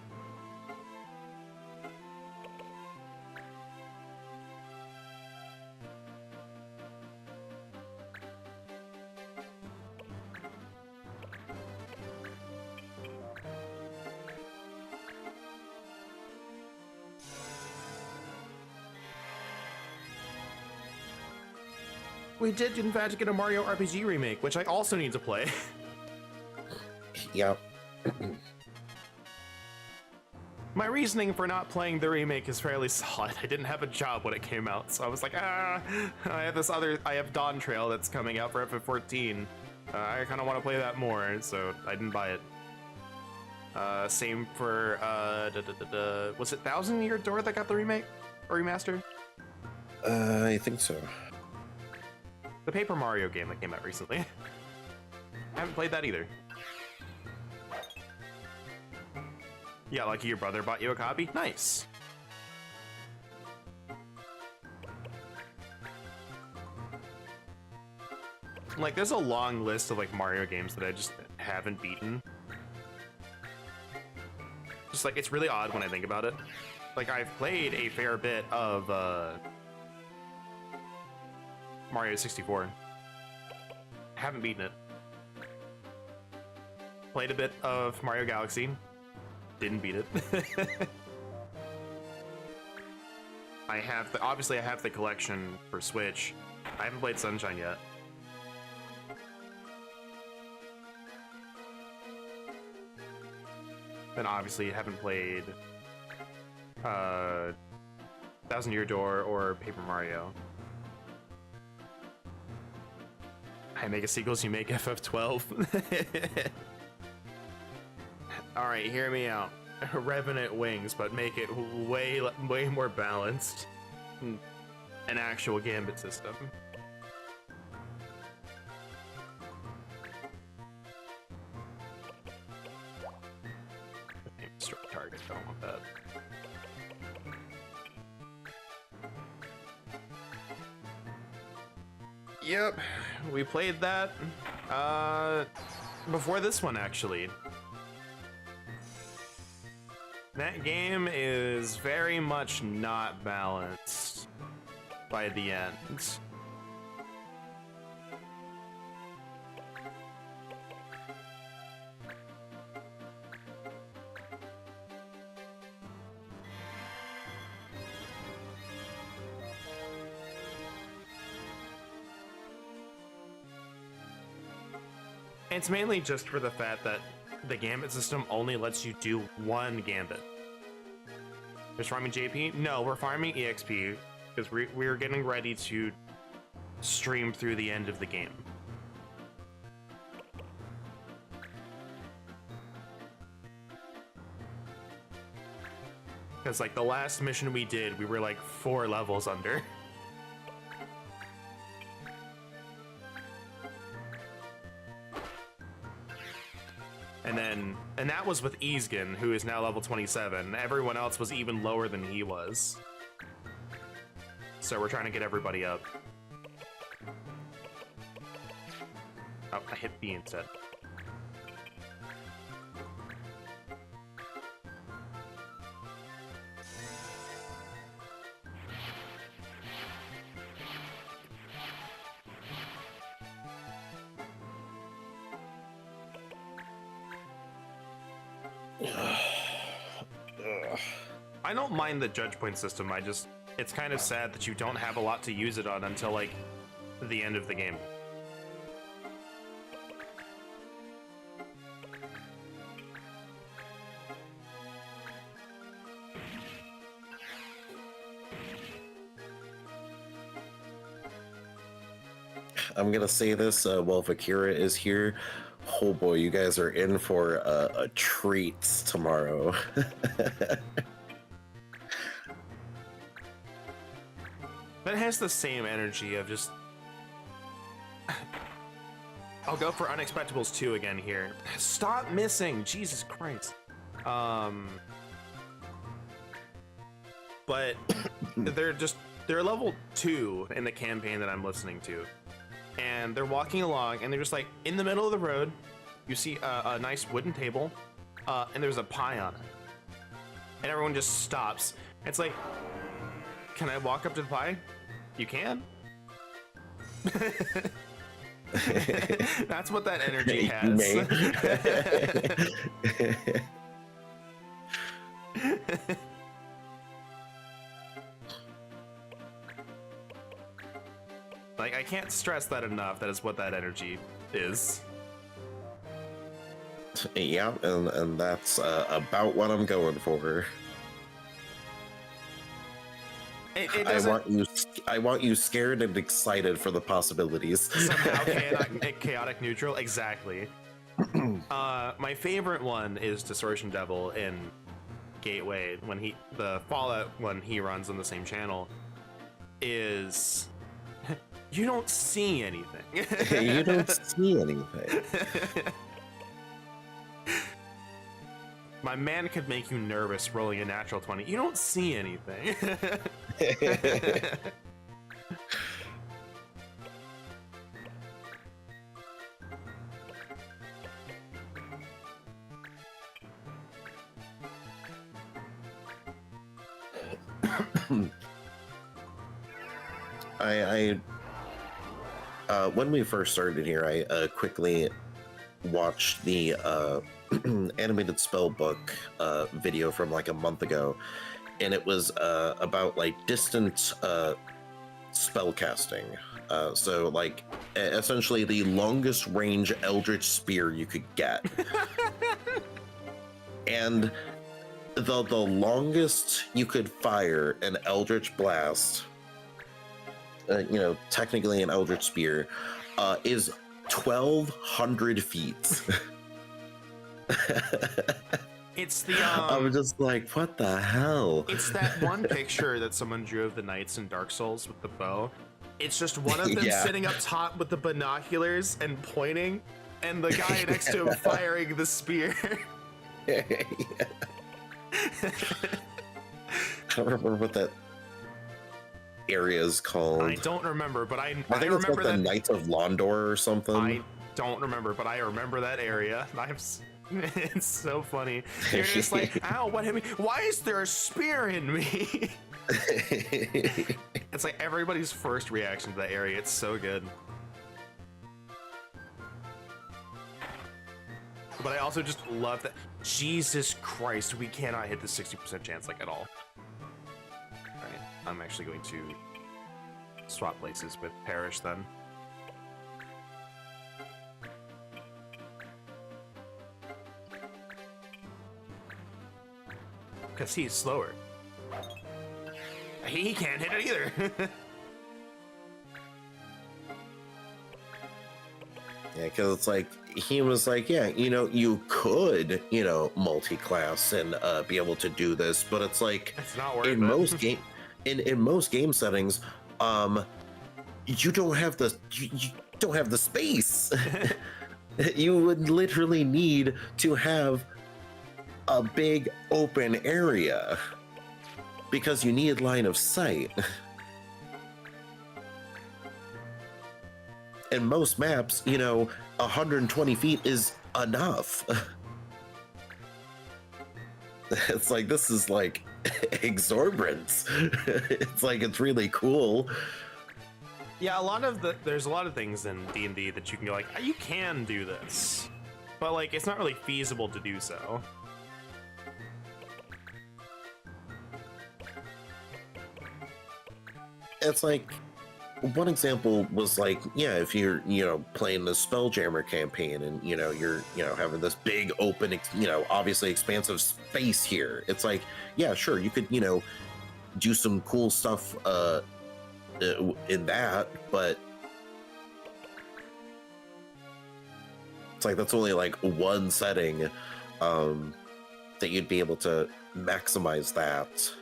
A: We did, in fact, get a Mario RPG remake, which I also need to play.
B: Yeah.
A: My reasoning for not playing the remake is fairly solid. I didn't have a job when it came out, so I was like, I have Dawn Trail that's coming out for FF14. I kind of want to play that more, so I didn't buy it. Same for, was it Thousand Year Door that got the remake? Or remaster?
B: I think so.
A: The Paper Mario game that came out recently. I haven't played that either. Yeah, lucky your brother bought you a copy? Nice. Like, there's a long list of like Mario games that I just haven't beaten. Just like, it's really odd when I think about it. Like, I've played a fair bit of Mario 64. Haven't beaten it. Played a bit of Mario Galaxy. Didn't beat it. I have obviously I have the collection for Switch. I haven't played Sunshine yet. Then obviously haven't played Thousand Year Door or Paper Mario. I make a sequels, you make FF12. All right, hear me out. Revenant Wings, but make it way more balanced. An actual Gambit system. Strike target, I don't want that. Yep, we played that before this one, actually. That game is very much not balanced by the end. It's mainly just for the fact that the Gambit system only lets you do one Gambit. Just farming JP? No, we're farming EXP because we're getting ready to stream through the end of the game. Because like the last mission we did, we were like 4 levels under. And that was with Easgen, who is now level 27. Everyone else was even lower than he was. So we're trying to get everybody up. Oh, I hit B instead. I don't mind the judge point system. It's kind of sad that you don't have a lot to use it on until like the end of the game.
B: I'm gonna say this while Vakira is here. Oh boy, you guys are in for a treat tomorrow.
A: That has the same energy of just... I'll go for Unexpectables 2 again here. Stop missing! Jesus Christ. But they're level 2 in the campaign that I'm listening to. And they're walking along and they're just like, in the middle of the road, you see a nice wooden table, and there's a pie on it. And everyone just stops. It's like, can I walk up to the pie? You can? That's what that energy has. Like, I can't stress that enough. That is what that energy is.
B: Yeah, and that's about what I'm going for. I want you scared and excited for the possibilities.
A: Somehow chaotic neutral, exactly. My favorite one is Distortion Devil in Gateway, when the Fallout one he runs on the same channel is you don't see anything.
B: You don't see anything.
A: My man could make you nervous rolling a natural 20. You don't see anything.
B: I when we first started here, I quickly watched the animated spell book video from like a month ago, and it was about like distant spell casting. So like essentially the longest range eldritch spear you could get. And the longest you could fire an eldritch blast, technically an eldritch spear, is 1,200 feet.
A: It's the
B: I was just like, what the hell?
A: It's that one picture that someone drew of the knights in Dark Souls with the bow. It's just one of them
B: Yeah.
A: sitting up top with the binoculars and pointing, and the guy next to him firing the spear.
B: I don't remember what that area is called.
A: I don't remember, but I
B: think it's
A: remember
B: like the
A: that.
B: Knights of Londor or something.
A: I don't remember, but I remember that area. It's so funny. You're just like, ow, what hit me? Why is there a spear in me? It's like everybody's first reaction to that area. It's so good. But I also just love that. Jesus Christ, we cannot hit the 60% chance like at all. Alright, I'm actually going to swap places with Parrish then. Because he's slower. He can't hit it either.
B: Yeah, because it's like he was like, yeah, you could, multi-class and be able to do this, but it's like
A: It's not worth
B: in
A: it.
B: most game in most game settings, you don't have the you don't have the space. You would literally need to have a big open area because you need line of sight. In most maps, 120 feet is enough. It's like, this is like exorbitant. It's like, it's really cool.
A: Yeah, there's a lot of things in D&D that you can go like, you can do this, but like it's not really feasible to do so.
B: It's like, one example was like, yeah, if you're, playing the Spelljammer campaign and, you're, having this big open, obviously expansive space here. It's like, yeah, sure, you could, do some cool stuff in that, but it's like, that's only like one setting that you'd be able to maximize that.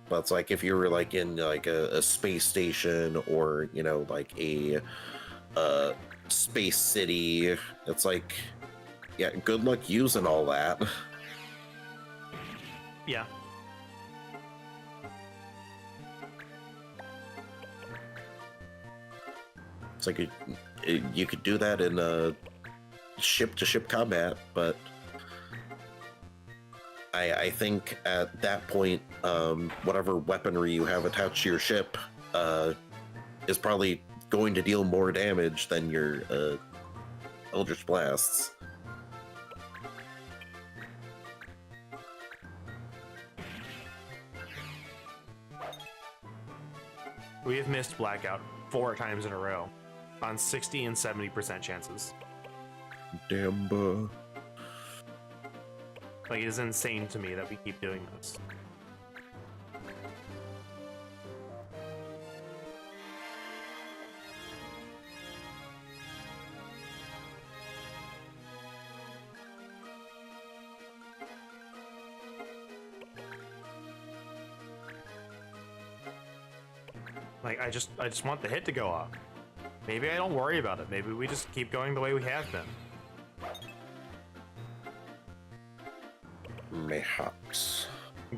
B: But it's like if you were like in like a space station or like a space city, it's like, yeah, good luck using all that.
A: Yeah.
B: It's like you could do that in ship-to-ship combat, but I think at that point, whatever weaponry you have attached to your ship is probably going to deal more damage than your Eldritch Blasts.
A: We have missed Blackout 4 times in a row on 60 and 70% chances.
B: Damn, buh.
A: Like, it is insane to me that we keep doing this. Like, I just want the hit to go off. Maybe I don't worry about it. Maybe we just keep going the way we have been.
B: Mayhaps.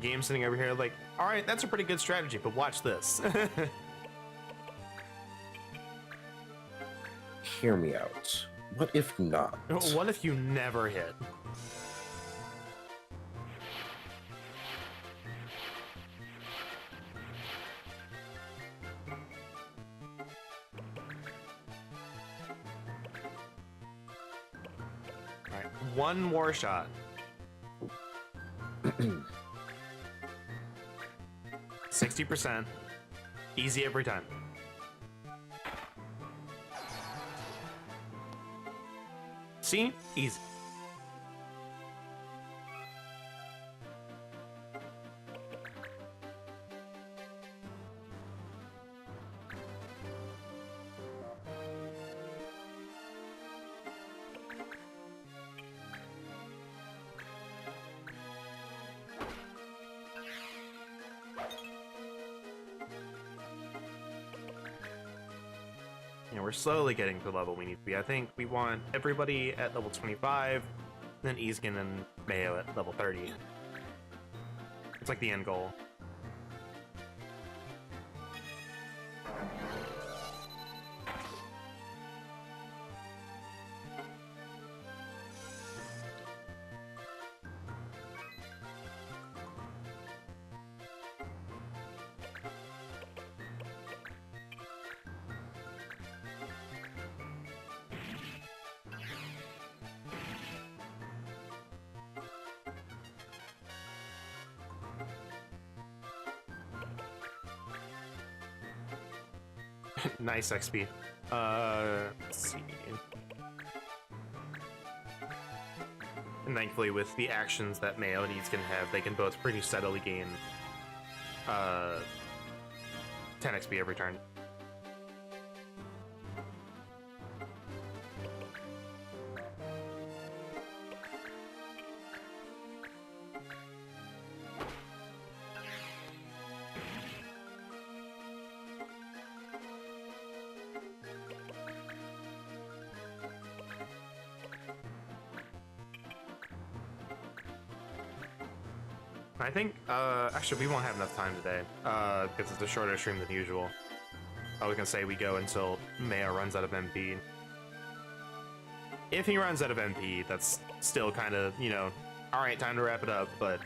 A: Game sitting over here like, all right, that's a pretty good strategy, but watch this.
B: Hear me out. What if not?
A: What if you never hit? one more shot. 60%. Easy every time. See? Easy. You know, we're slowly getting to the level we need to be. I think we want everybody at level 25, then Easkin and Mayo at level 30. It's like the end goal. Nice XP. Let's see. And thankfully, with the actions that Mayo and Eads can have, they can both pretty steadily gain 10 XP every turn. I think, actually, we won't have enough time today, because it's a shorter stream than usual. I was gonna say we go until Mayo runs out of MP. If he runs out of MP, that's still kind of, you know, alright, time to wrap it up, but...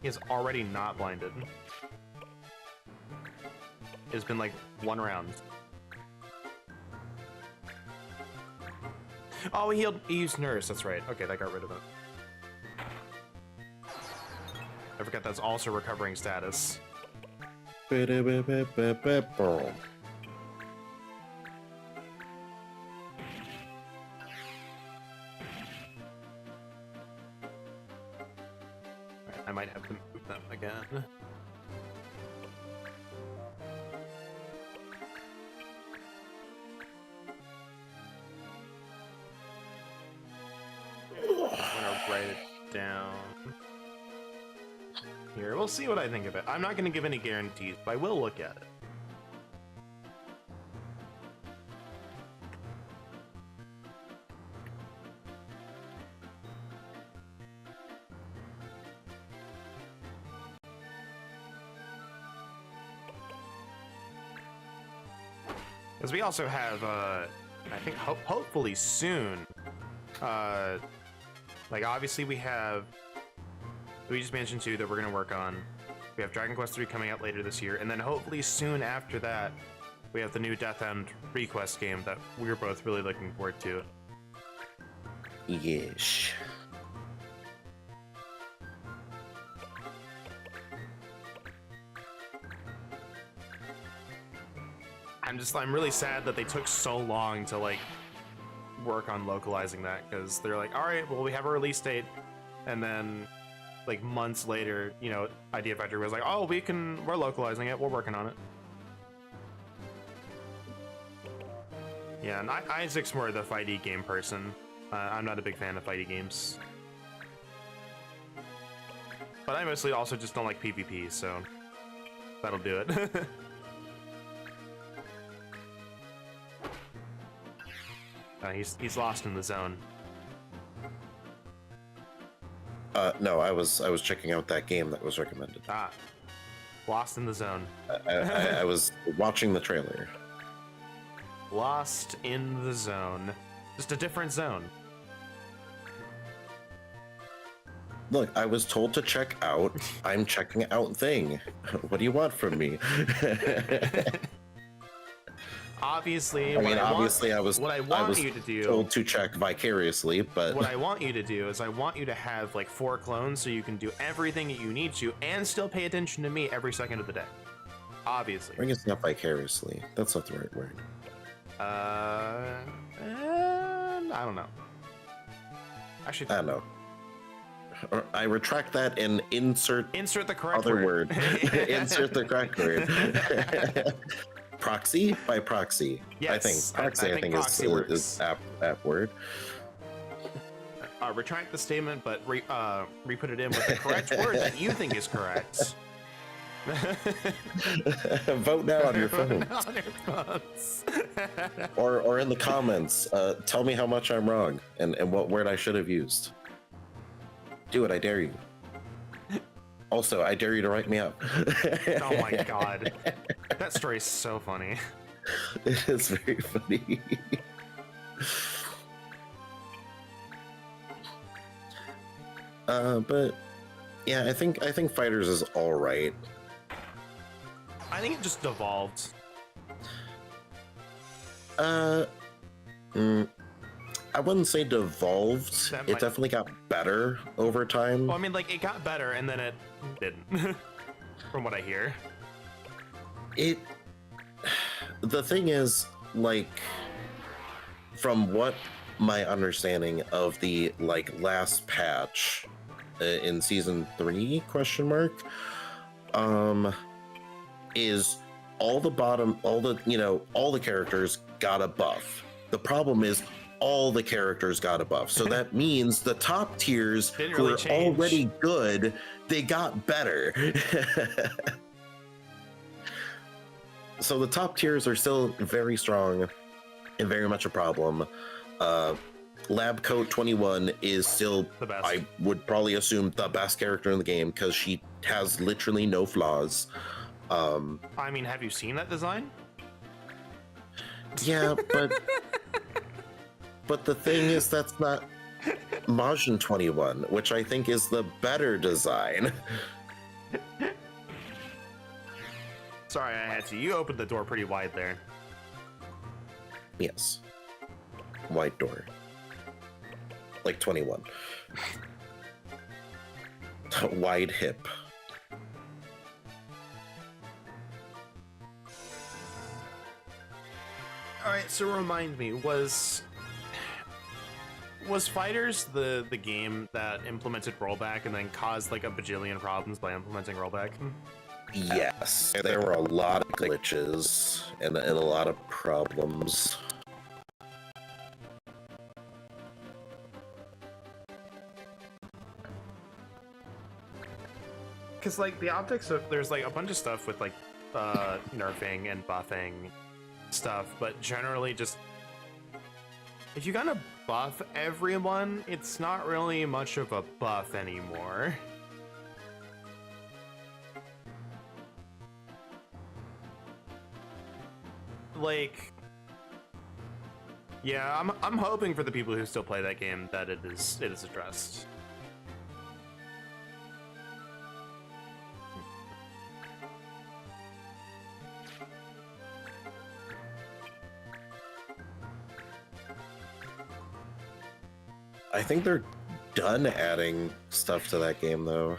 A: He is already not blinded. It's been like one round. Oh, he used Nurse, that's right. Okay, that got rid of it. I forgot that's also recovering status. I might have to move them again. Write it down here. We'll see what I think of it. I'm not going to give any guarantees, but I will look at it. Because we also have, I think, hopefully soon, like, obviously we just mentioned too that we're going to work on. We have Dragon Quest III coming out later this year, and then hopefully soon after that, we have the new Death End Request game that we're both really looking forward to.
B: Yes.
A: I'm really sad that they took so long to, like, work on localizing that, because they're like, all right, well, we have a release date, and then like months later, you know, Idea Factory was like, oh, we're localizing it, we're working on it. Yeah, and Isaac's more the fighty game person. I'm not a big fan of fighty games, but I mostly also just don't like PvP, so that'll do it. He's lost in the zone.
B: No, I was checking out that game that was recommended.
A: Ah, lost in the zone.
B: I was watching the trailer.
A: Lost in the zone. Just a different zone.
B: Look, I was told to check out. I'm checking out thing. What do you want from me?
A: Obviously,
B: I mean, obviously,
A: what I
B: I
A: want
B: was
A: you to do,
B: told to check vicariously, but
A: what I want you to do is I want you to have like 4 clones so you can do everything that you need to and still pay attention to me every second of the day. Obviously.
B: I guess not vicariously. That's not the right word.
A: I don't know. Actually,
B: I don't know. I retract that and insert
A: insert the correct
B: other word. Insert the correct word. Proxy by proxy.
A: Yes,
B: I think proxy. I think
A: proxy
B: is
A: works.
B: app word.
A: Retract the statement, but re-put it in with the correct word that you think is correct.
B: Vote now on your phone,
A: On your phones.
B: or in the comments. Tell me how much I'm wrong and what word I should have used. Do it, I dare you. Also, I dare you to write me up.
A: Oh my god, that story is so funny.
B: It is very funny. But yeah, I think Fighters is all right.
A: I think it just devolved.
B: I wouldn't say devolved.
A: That
B: It
A: might-
B: definitely got better over time.
A: Well, I mean, like, it got better and then it didn't, from what I hear.
B: The thing is, like, from what my understanding of the last patch in season 3 question mark is all the characters got a buff. The problem is all the characters got a buff, so that means the top tiers
A: Didn't
B: who
A: really
B: are
A: change.
B: already good, they got better. So the top tiers are still very strong and very much a problem. Lab Coat 21 is still,
A: The best.
B: I would probably assume, the best character in the game because she has literally no flaws.
A: I mean, have you seen that design?
B: Yeah, but the thing is, that's not Majin 21, which I think is the better design.
A: Sorry, I had to. You opened the door pretty wide there.
B: Yes. White door. Like 21. Wide hip.
A: All right, so remind me, was Fighters the game that implemented rollback and then caused like a bajillion problems by implementing rollback?
B: Yes, there were a lot of glitches and a lot of problems.
A: Because like the optics of there's like a bunch of stuff with like nerfing and buffing stuff, but generally just if you're gonna buff everyone, it's not really much of a buff anymore. Like, yeah, I'm hoping for the people who still play that game that it is addressed.
B: I think they're done adding stuff to that game, though.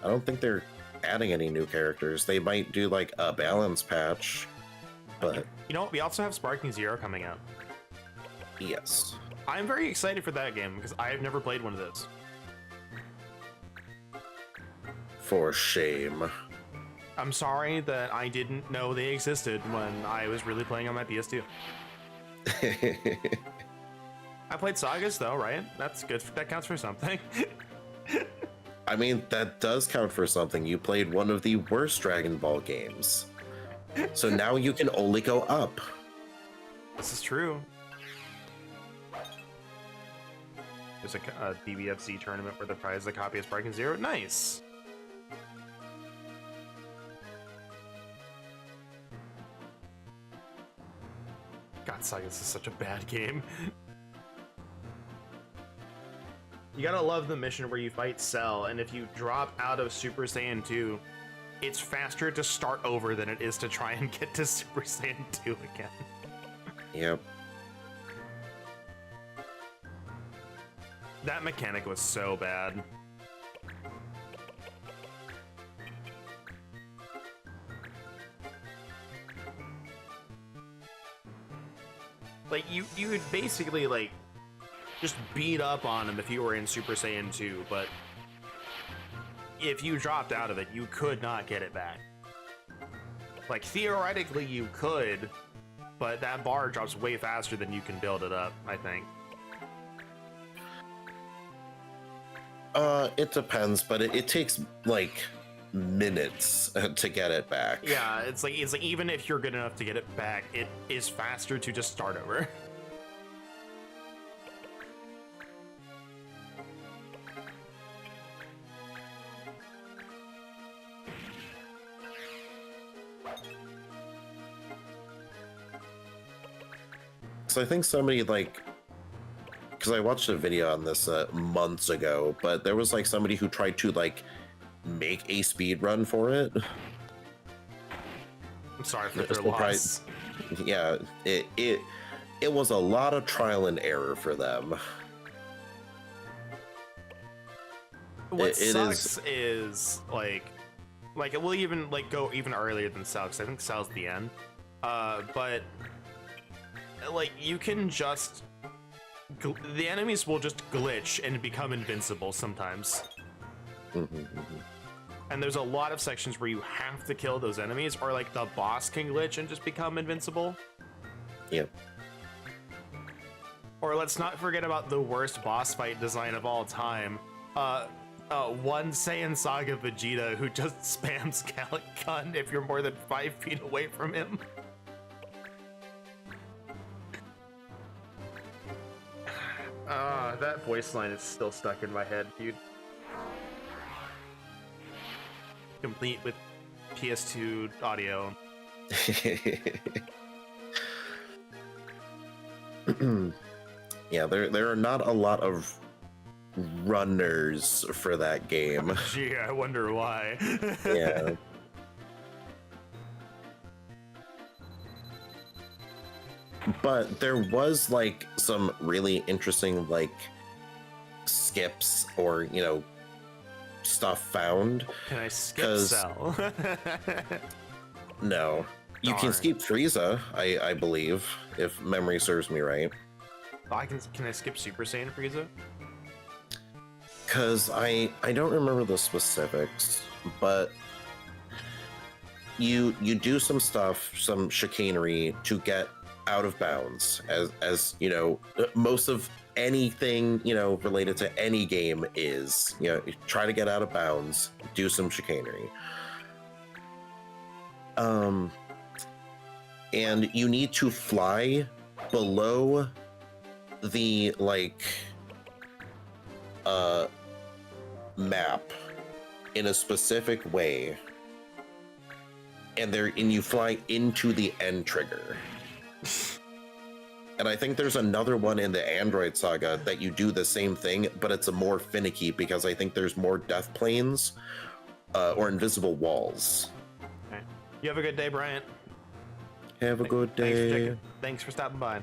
B: I don't think they're adding any new characters. They might do like a balance patch, but
A: You know what? We also have Sparking Zero coming out.
B: yes.
A: I'm very excited for that game because I've never played one of those.
B: For shame.
A: I'm sorry that I didn't know they existed when I was really playing on my PS2. I played Sagas though, right? That's good. That counts for something.
B: I mean, that does count for something. You played one of the worst Dragon Ball games. So now you can only go up.
A: This is true. There's a DBFZ tournament where the prize is a copy of Sparking Zero. Nice. God, Sagas is such a bad game. You gotta love the mission where you fight Cell, and if you drop out of Super Saiyan 2, it's faster to start over than it is to try and get to Super Saiyan 2 again.
B: Yep.
A: That mechanic was so bad. Like, you would basically, like, just beat up on him if you were in Super Saiyan 2, but if you dropped out of it, you could not get it back. Like, theoretically, you could, but that bar drops way faster than you can build it up, I think.
B: It depends, but it takes, like, minutes to get it back.
A: Yeah, it's like even if you're good enough to get it back, it is faster to just start over.
B: So I think somebody, like, because I watched a video on this months ago, but there was like somebody who tried to like make a speed run for it.
A: I'm sorry for their
B: Still
A: loss.
B: Yeah, it was a lot of trial and error for them.
A: What
B: it
A: sucks is like it will even like go even earlier than Cell, because I think Cell's the end. But like you can just the enemies will just glitch and become invincible sometimes. And there's a lot of sections where you have to kill those enemies, or like the boss can glitch and just become invincible.
B: Yep.
A: Or let's not forget about the worst boss fight design of all time. One Saiyan Saga Vegeta who just spams Gallic Gun if you're more than 5 feet away from him. That voice line is still stuck in my head, dude. Complete with PS2 audio.
B: Yeah, there are not a lot of runners for that game.
A: Gee, I wonder why.
B: Yeah. But there was like some really interesting like skips or, you know, stuff found.
A: Can I skip
B: 'Cause-
A: Cell?
B: No. You
A: Darn.
B: can skip Frieza, I believe, if memory serves me right.
A: Can I skip Super Saiyan Frieza?
B: Because I don't remember the specifics, but you do some stuff, some chicanery to get out of bounds, as you know, most of anything, you know, related to any game is, you know, try to get out of bounds, do some chicanery. And you need to fly below the like map in a specific way, and you fly into the end trigger. And I think there's another one in the Android Saga that you do the same thing, but it's a more finicky because I think there's more death planes or invisible walls.
A: Okay. You have a good day, Bryant.
B: Have a good
A: Thanks for
B: day.
A: checking. Thanks for stopping by.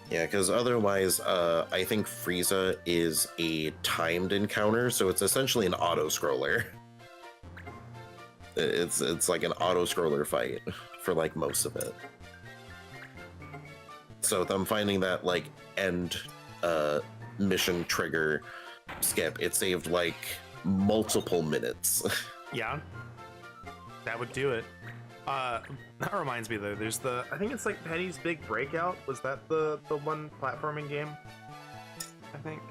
B: Yeah, because otherwise, I think Frieza is a timed encounter, so it's essentially an auto-scroller. It's like an auto-scroller fight for like most of it. So them finding that like end mission trigger skip, it saved like multiple minutes.
A: Yeah, that would do it. That reminds me though, there's I think it's like Penny's Big Breakout. Was that the one platforming game? I think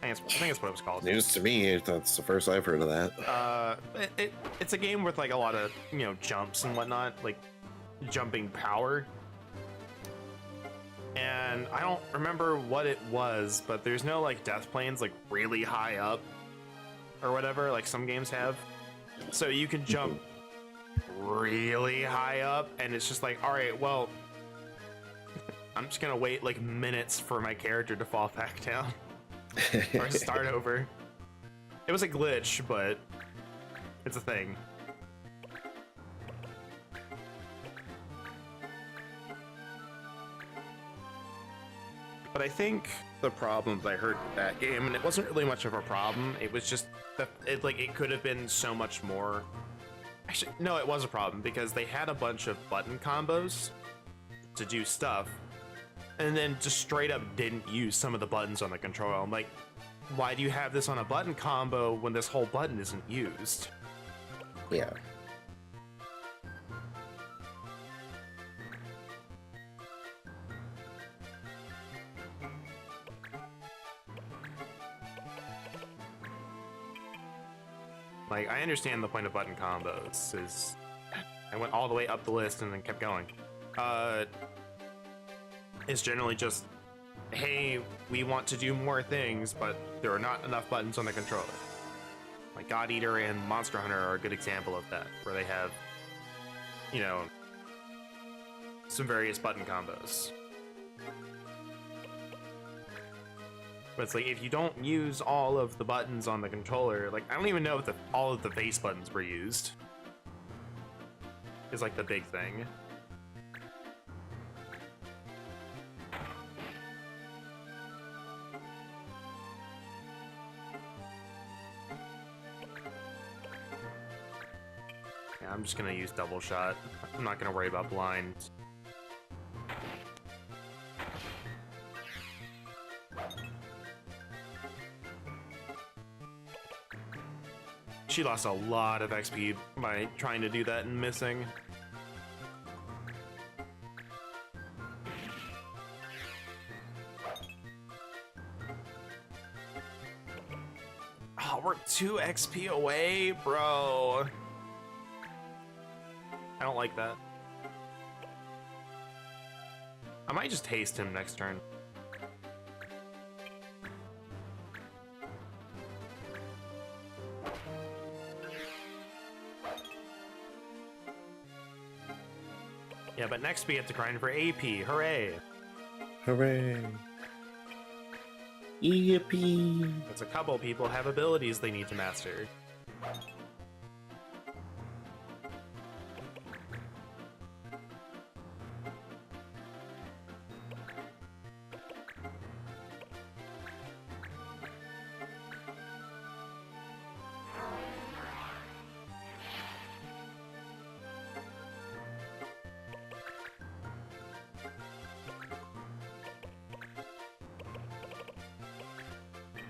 A: it's what it was called.
B: News to me, that's the first I've heard of that.
A: It's a game with like a lot of, you know, jumps and whatnot, like jumping power. And I don't remember what it was, but there's no like death planes like really high up or whatever, like some games have. So you can jump really high up, and it's just like, all right, well, I'm just gonna wait like minutes for my character to fall back down or start over. It was a glitch, but it's a thing. But I think the problems I heard with that game, and it wasn't really much of a problem, it was just that it could have been so much more. Actually, no, it was a problem because they had a bunch of button combos to do stuff, and then just straight up didn't use some of the buttons on the controller. I'm like, why do you have this on a button combo when this whole button isn't used?
B: Yeah.
A: Like, I understand the point of button combos is I went all the way up the list and then kept going. It's generally just, hey, we want to do more things, but there are not enough buttons on the controller. Like God Eater and Monster Hunter are a good example of that, where they have, you know, some various button combos. But it's like, if you don't use all of the buttons on the controller, like, I don't even know if all of the face buttons were used. Is like the big thing. Yeah, I'm just gonna use double shot. I'm not gonna worry about blind. She lost a lot of XP by trying to do that and missing. Oh, we're 2 XP away, bro. I don't like that. I might just haste him next turn. Yeah, but next we have to grind for AP. Hooray!
B: Hooray. Yippee.
A: Because a couple people have abilities they need to master.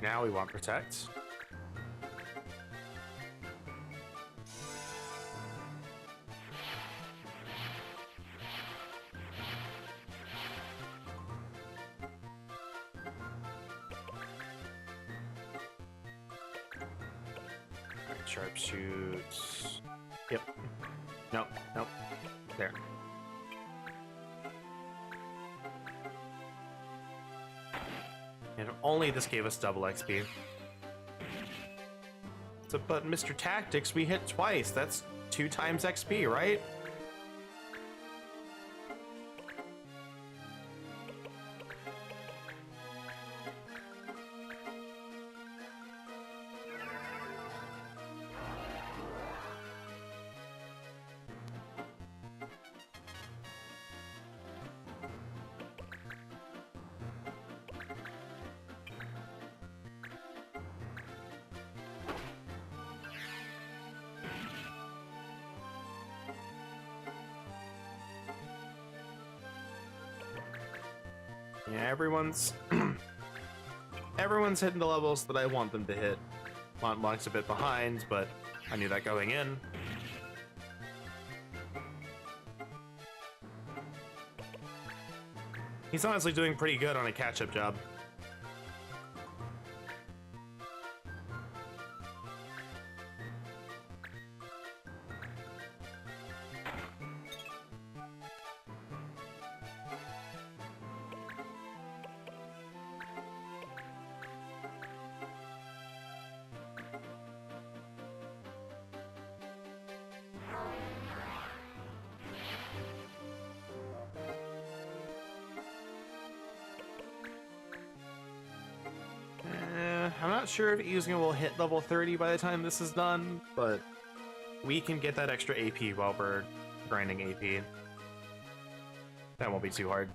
A: Now we want protect. Alright, sharpshoot. Yep. Nope, nope. There. And if only this gave us double XP. So, but Mr. Tactics, we hit twice. That's 2 times XP, right? Yeah, everyone's hitting the levels that I want them to hit. Montblanc's a bit behind, but I knew that going in. He's honestly doing pretty good on a catch-up job. not sure if Yuzga will hit level 30 by the time this is done, but we can get that extra AP while we're grinding AP. That won't be too hard.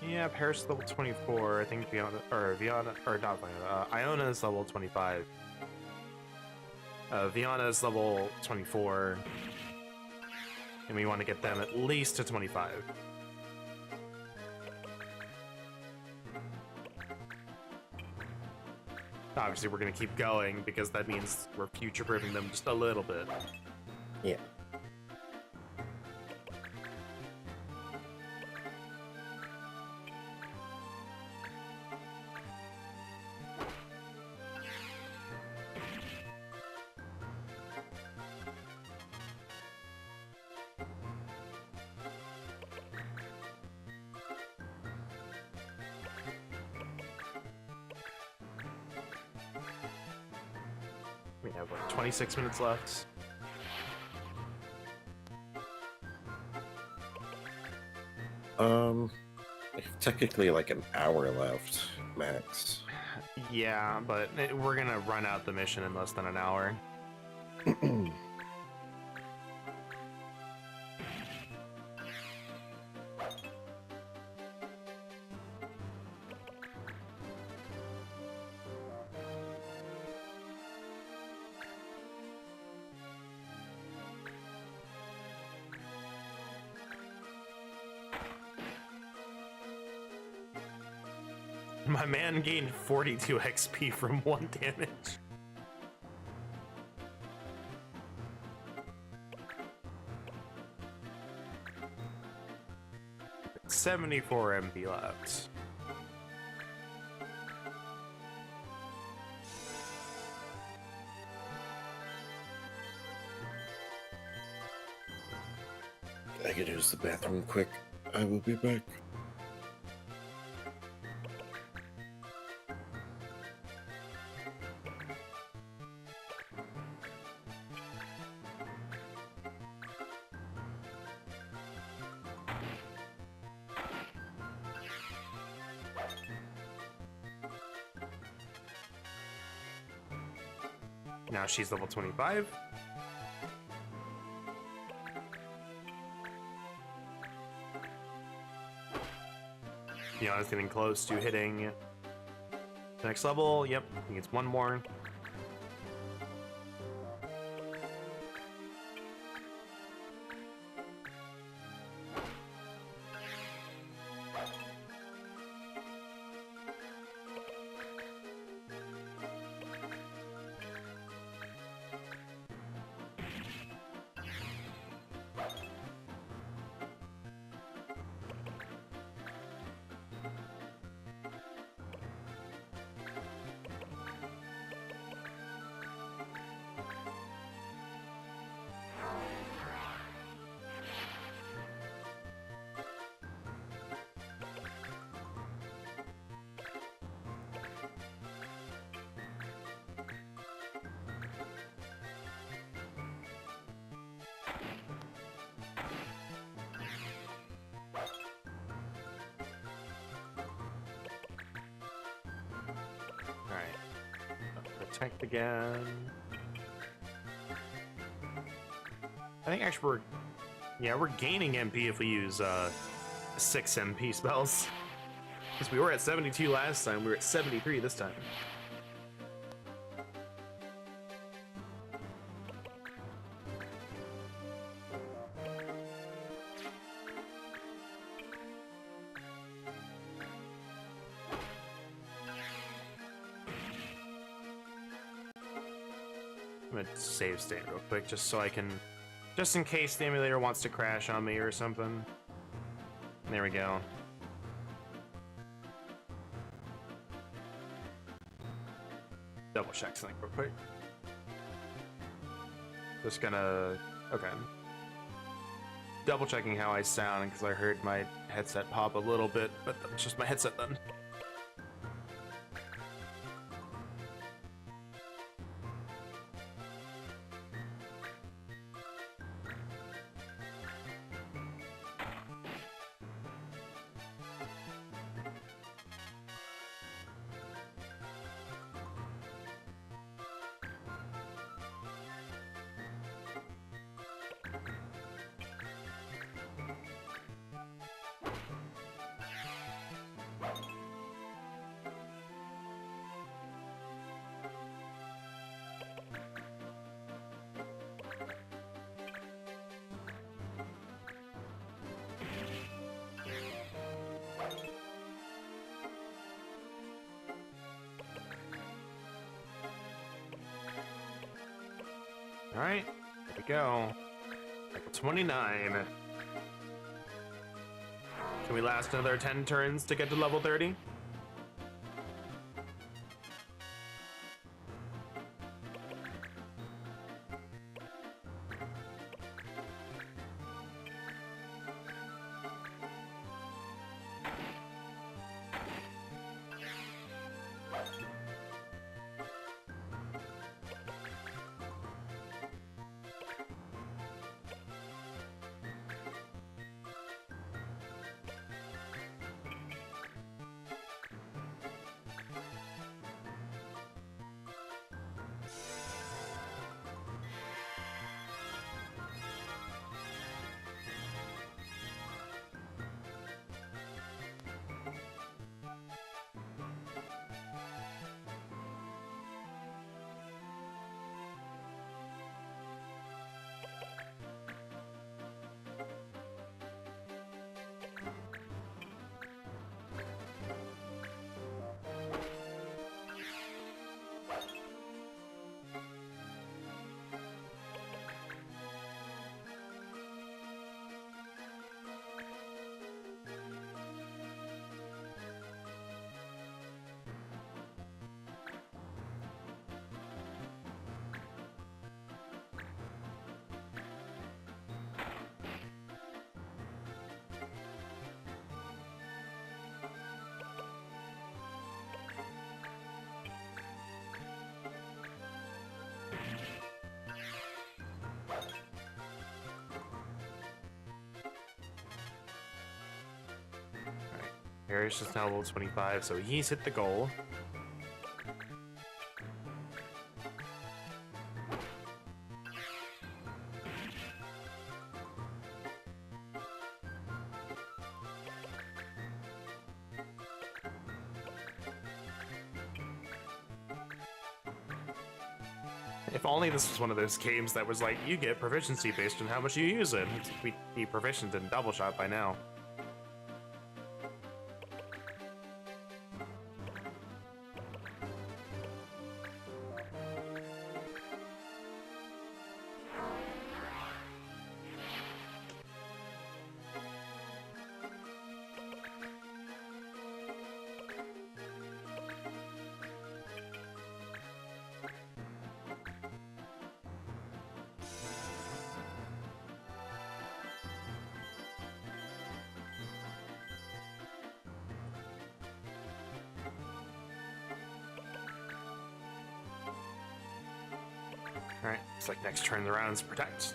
A: Yeah, Paris is level 24. I think Viana, or not Viana, Iona is level 25. Viana is level 24. And we want to get them at least to 25. Obviously, we're going to keep going because that means we're future-proofing them just a little bit.
B: Yeah.
A: We have like 26 minutes left.
B: Technically like an hour left, max.
A: Yeah, but we're gonna run out the mission in less than an hour. My man gained 42 XP from 1 damage. $74 MP left.
B: I could use the bathroom quick. I will be back. Now she's level 25. Diana's getting close to hitting the next level. Yep, I think it's one more. Protect again. I think actually we're gaining MP if we use 6 MP spells. Because we were at 72 last time, we were at 73 this time.
A: I'm gonna save state real quick just so I can, just in case the emulator wants to crash on me or something. There we go. Double check something real quick. Just gonna, okay. Double checking how I sound because I heard my headset pop a little bit, but that's just my headset then. All right, there we go. Level 29. Can we last another 10 turns to get to level 30? Parrish is now level 25, so he's hit the goal. If only this was one of those games that was like, you get proficiency based on how much you use it. We'd be proficient in double shot by now. Alright, it's like next turn the rounds protect.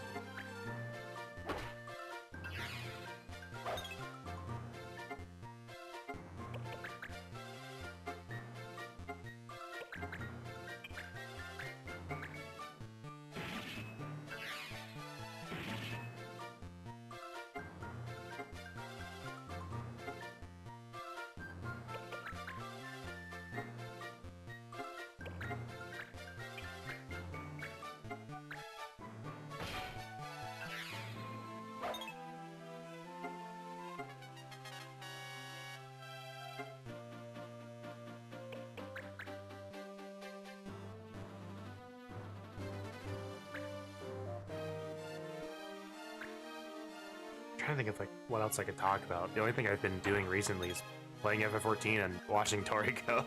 A: trying to think of like what else I could talk about. The only thing I've been doing recently is playing FF14 and watching Toriko.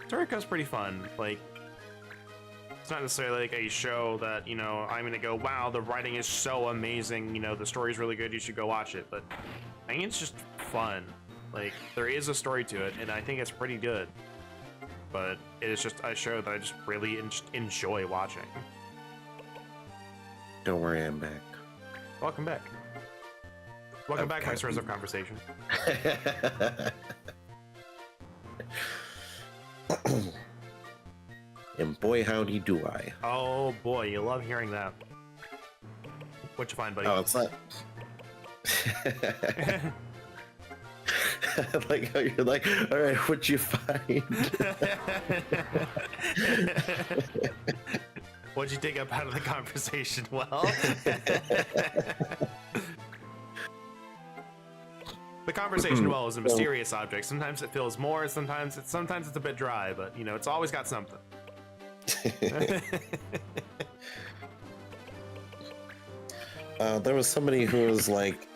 A: Toriko's pretty fun. Like, it's not necessarily like a show that, you know, I'm gonna go, wow, the writing is so amazing, you know, the story's really good, you should go watch it. But I think it's just fun. Like, there is a story to it, and I think it's pretty good. But it is just a show that I just really enjoy watching.
B: Don't worry, I'm back.
A: Welcome back. Welcome back, my source of conversation.
B: And boy, howdy do I.
A: Oh boy, you love hearing that. What'd you find, buddy?
B: Oh, it's not. Like how you're like, all right, what'd you find?
A: What'd you dig up out of the conversation? Well, the conversation well is a mysterious object. Sometimes it feels more, sometimes it's a bit dry, but you know, it's always got something.
B: There was somebody who was like,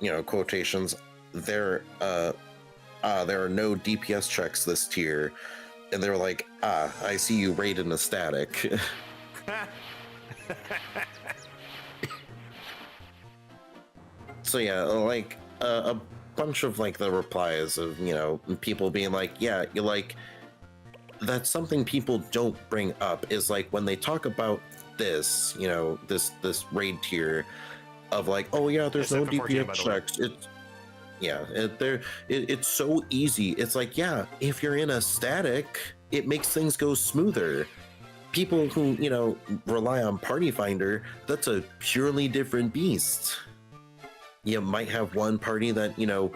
B: you know, quotations. There are no DPS checks this tier, and they were like, I see you raid in a static. So yeah, like a bunch of like the replies of, you know, people being like, yeah, you like, that's something people don't bring up is like when they talk about this, you know, this raid tier of like, oh yeah, there's no DPS checks. It's yeah, it's so easy. It's like, yeah, if you're in a static, it makes things go smoother. People who, you know, rely on Party Finder, that's a purely different beast. You might have one party that, you know,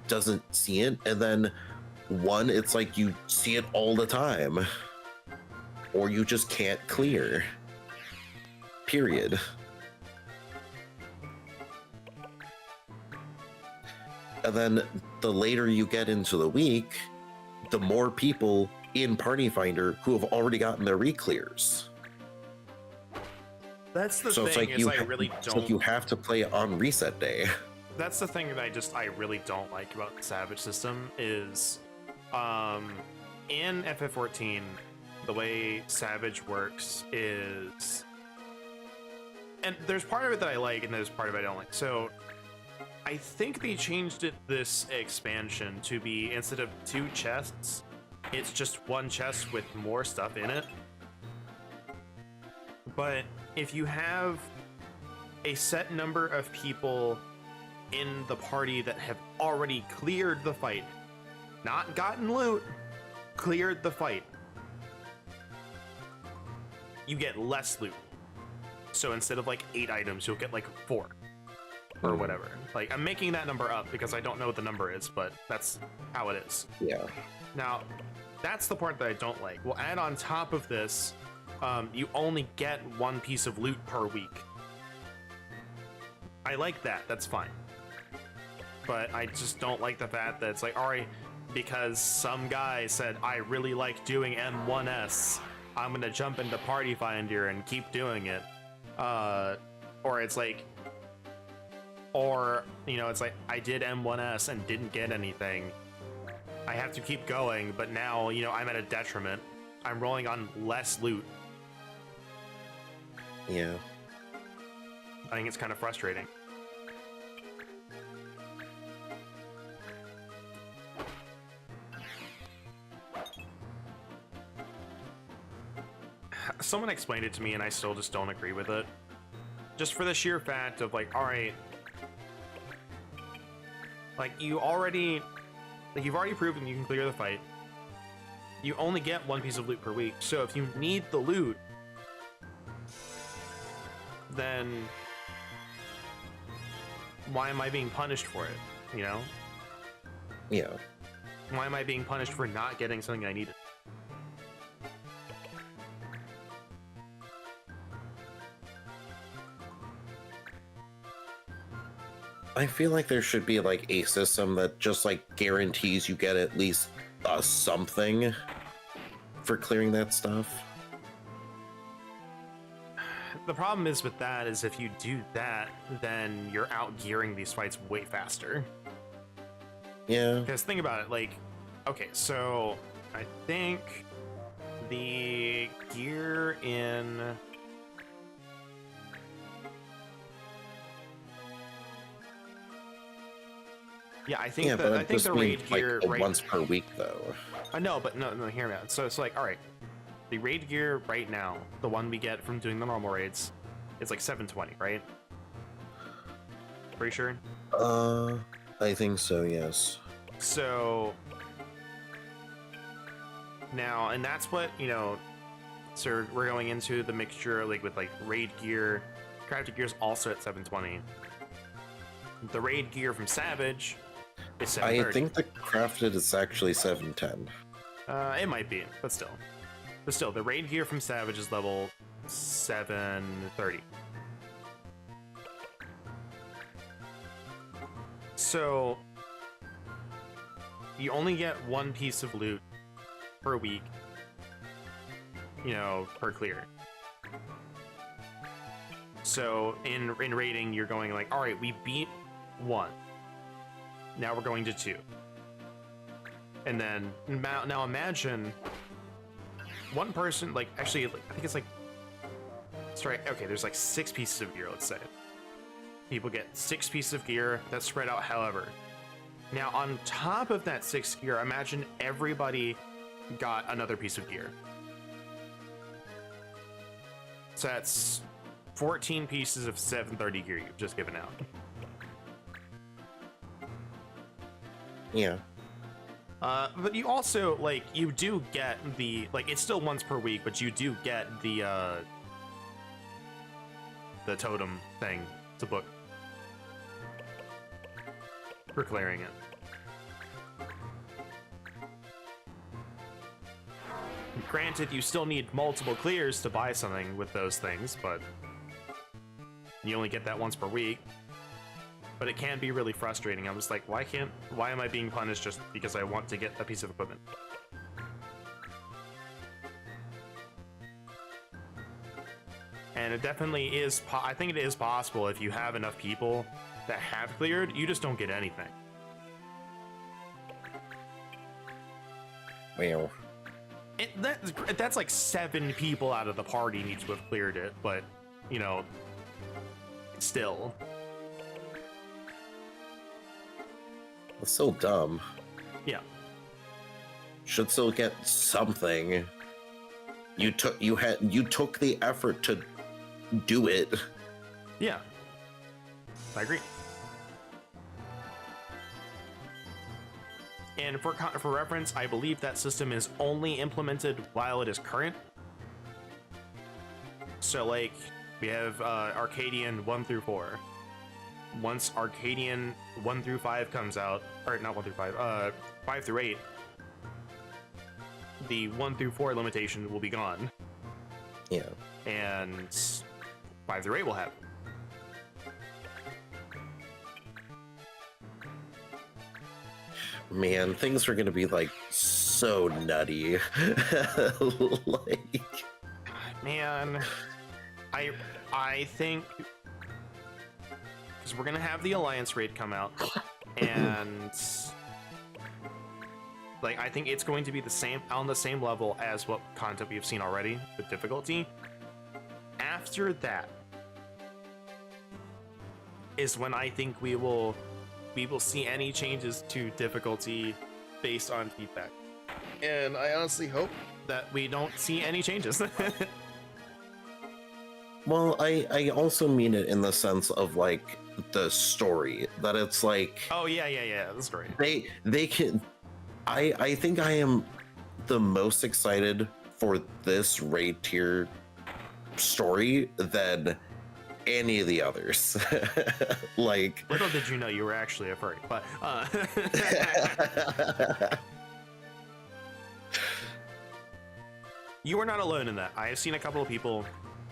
B: doesn't see it, and then one, it's like you see it all the time. Or you just can't clear. Period. And then the later you get into the week, the more people in Party Finder who have already gotten their re-clears.
A: That's the
B: so
A: thing,
B: it's like
A: I really don't...
B: So you have to play it on reset day.
A: That's the thing that I really don't like about the Savage system is, in FF14, the way Savage works is... And there's part of it that I like, and there's part of it I don't like. So, I think they changed it this expansion to be, instead of 2 chests, it's just 1 chest with more stuff in it. But if you have a set number of people in the party that have already cleared the fight, not gotten loot, cleared the fight, you get less loot. So instead of like 8 items, you'll get like 4 or whatever. Like, I'm making that number up because I don't know what the number is, but that's how it is.
B: Yeah.
A: Now, that's the part that I don't like. We'll add on top of this, you only get 1 piece of loot per week. I like that, that's fine. But I just don't like the fact that it's like, alright, because some guy said, I really like doing M1S, I'm gonna jump into Party Finder and keep doing it. Or it's like, or, you know, it's like, I did M1S and didn't get anything. I have to keep going, but now, you know, I'm at a detriment. I'm rolling on less loot.
B: Yeah.
A: I think it's kind of frustrating. Someone explained it to me and I still just don't agree with it. Just for the sheer fact of like, alright, like you've already proven you can clear the fight. You only get 1 piece of loot per week, so if you need the loot, then why am I being punished for it, you know?
B: Yeah.
A: Why am I being punished for not getting something I needed?
B: I feel like there should be like a system that just like guarantees you get at least something for clearing that stuff.
A: the problem is with that is if you do that, then you're out gearing these fights way faster.
B: Yeah.
A: Because think about it, like, okay, so I think the gear in yeah, I think
B: Yeah, but
A: I think the raid
B: like
A: gear
B: once per week though.
A: no, but no, hear me out. So it's like, all right, the raid gear right now, the one we get from doing the normal raids, is like 720, right? Pretty sure.
B: I think so, yes.
A: So now, and that's what, you know, so we're going into the mixture like with like raid gear. Crafted gear is also at 720. The raid gear from Savage is 730.
B: I think the crafted is actually 710.
A: It might be, but still. But still, the raid gear from Savage is level 730. So you only get one piece of loot per week, you know, per clear. So in raiding, you're going like, all right, we beat 1. Now we're going to 2. And then now imagine one person, like, actually, I think it's like, sorry, okay, there's like 6 pieces of gear, let's say. People get 6 pieces of gear that's spread out however. Now on top of that 6 gear, imagine everybody got another piece of gear. So that's 14 pieces of 730 gear you've just given out.
B: Yeah.
A: But you also, like, you do get the, like, it's still once per week, but you do get the totem thing to book for clearing it. Granted, you still need multiple clears to buy something with those things, but you only get that once per week. But it can be really frustrating. I'm just like, why am I being punished just because I want to get a piece of equipment? And it definitely is, I think it is possible if you have enough people that have cleared, you just don't get anything.
B: Well.
A: That's like 7 people out of the party need to have cleared it, but, you know, still.
B: That's so dumb.
A: Yeah.
B: Should still get something. You took the effort to do it.
A: Yeah. I agree. And for reference, I believe that system is only implemented while it is current. So like we have Arcadian 1 through 4. Once Arcadian 1 through 5 comes out, or not 1 through 5, 5 through 8, the 1 through 4 limitation will be gone.
B: Yeah.
A: And 5 through 8 will happen.
B: Man, things are gonna be like so nutty. Like,
A: man, I think because we're gonna have the Alliance raid come out, and like I think it's going to be on the same level as what content we've seen already with difficulty. After that is when I think we will see any changes to difficulty based on feedback. And I honestly hope that we don't see any changes.
B: well, I also mean it in the sense of like the story, that it's like,
A: oh yeah, the story.
B: They can. I think I am the most excited for this raid tier story than any of the others. Like,
A: little did you know you were actually a furry, but you are not alone in that. I have seen a couple of people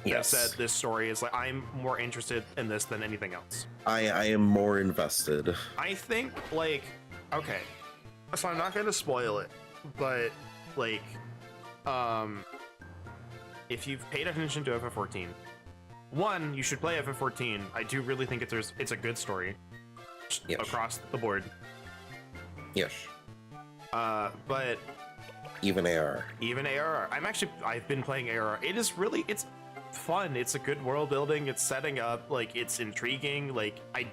A: that
B: yes,
A: said this story is like, I'm more interested in this than anything else.
B: I am more invested.
A: I think, like, okay, so I'm not going to spoil it, but like, if you've paid attention to FF14, one, you should play FF14. I do really think it's a good story
B: Yes.
A: across the board.
B: Yes.
A: But
B: Even AR.
A: even ARR, I've been playing ARR. It's fun. It's a good world building. It's setting up, like, it's intriguing. Like, I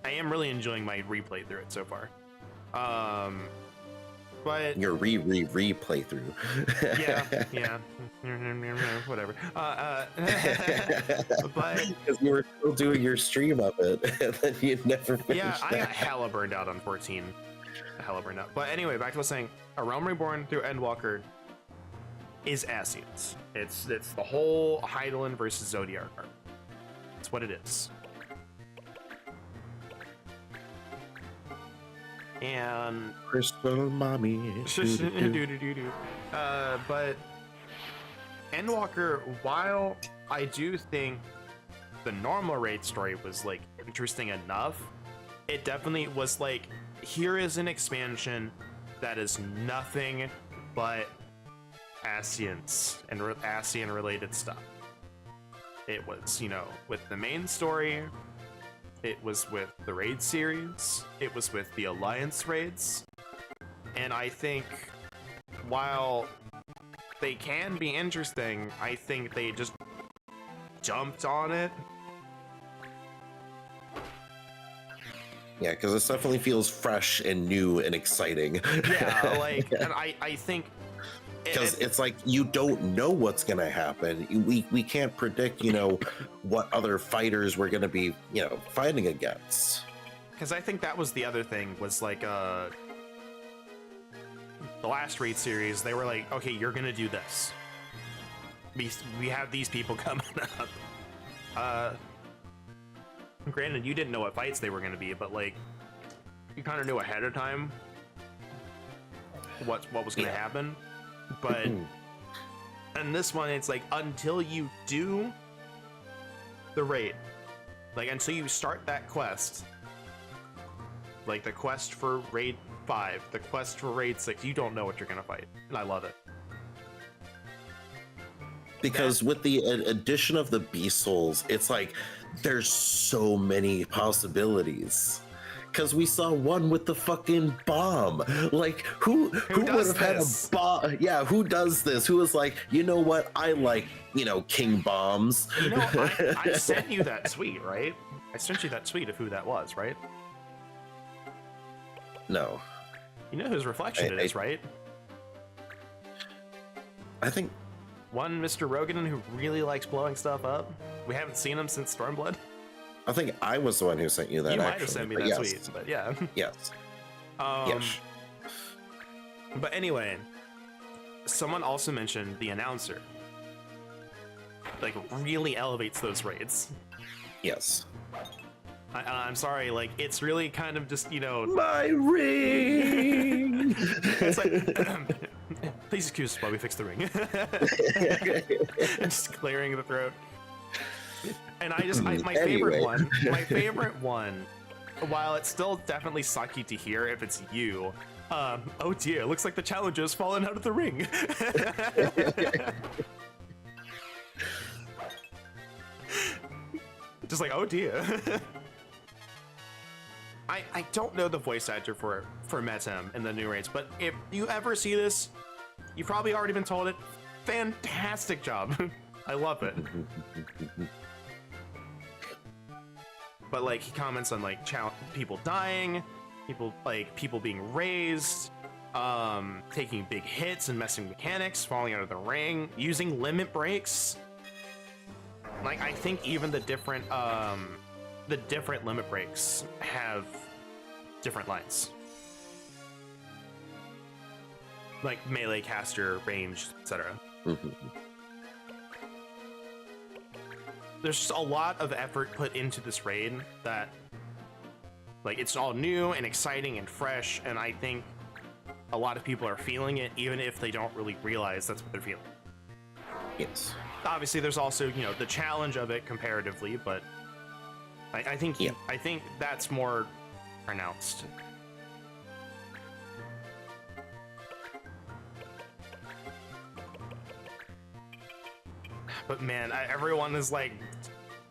A: am really enjoying my replay through it so far. But
B: Your replay through.
A: yeah, whatever. But
B: Because you were still doing your stream of it, and then you never finished.
A: yeah, I got hella burned out on 14. Hella burned out. But anyway, back to what I was saying. A Realm Reborn through Endwalker is Ascians. It's the whole Hydaelyn versus Zodiark arc. That's what it is. And
B: Crystal mommy.
A: but Endwalker, while I do think the normal raid story was like interesting enough, it definitely was like, here is an expansion that is nothing but Ascians and Ascian related stuff. It was, with the main story, it was with the raid series, it was with the Alliance raids, and I think while they can be interesting, I think they just jumped on it.
B: Yeah, because this definitely feels fresh and new and exciting.
A: Yeah, like, and I think
B: Because it's like you don't know what's going to happen. We can't predict, what other fighters we're going to be, fighting against.
A: because I think that was the other thing, was like the last raid series, they were like, okay, you're gonna do this. We have these people coming up. Granted, you didn't know what fights they were gonna be, but like, you kind of knew ahead of time what was gonna happen. But in this one, it's like, until you do the raid, like until you start that quest, like the quest for raid 5, the quest for raid 6, you don't know what you're gonna fight, and I love it.
B: Because with the addition of the Beast Souls, it's like there's so many possibilities. Because we saw one with the fucking bomb. Like, who would
A: does
B: have had a
A: this?
B: bomb? Yeah, who does this? Who was like, you know what? I like, king bombs.
A: I sent you that tweet, right? I sent you that tweet of who that was, right?
B: No,
A: You know whose reflection it is, right?
B: I think
A: One Mr. Rogan who really likes blowing stuff up. We haven't seen him since Stormblood.
B: I was the one who sent you that.
A: You might
B: actually,
A: have sent me
B: but
A: that
B: yes.
A: tweet, but yeah.
B: Yes.
A: Yes. But anyway, someone also mentioned the announcer. Like, really elevates those raids.
B: Yes.
A: I'm sorry, like, it's really kind of just,
B: My ring.
A: it's like, please excuse us while we fix the ring. Just clearing the throat. And my favorite one, while it's still definitely sucky to hear if it's you, oh dear, it looks like the challenger's fallen out of the ring. Just like, oh dear. I don't know the voice actor for Metem in the new raids, but if you ever see this, you've probably already been told it. Fantastic job. I love it. But like, he comments on like people dying, people being raised, taking big hits and messing mechanics, falling out of the ring, using limit breaks. Like, I think even the different limit breaks have different lines. Like melee, caster, ranged, etc. There's just a lot of effort put into this raid that, like, it's all new and exciting and fresh, and I think a lot of people are feeling it, even if they don't really realize that's what they're feeling.
B: Yes.
A: Obviously, there's also, the challenge of it comparatively, but I think I think that's more pronounced. But man, everyone is like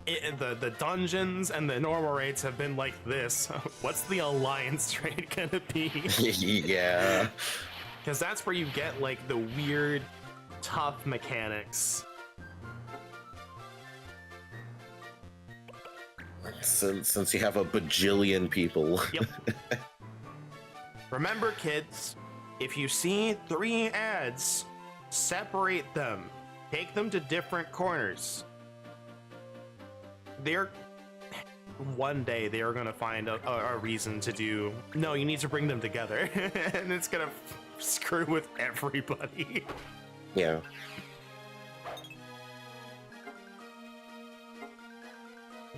A: the dungeons and the normal raids have been like this. What's the alliance raid gonna be?
B: Yeah.
A: Because that's where you get like the weird, tough mechanics.
B: Since you have a bajillion people.
A: Yep. Remember, kids, if you see 3 ads, separate them. Take them to different corners. One day they are going to find a reason to do, no, you need to bring them together. And it's going to screw with everybody.
B: Yeah.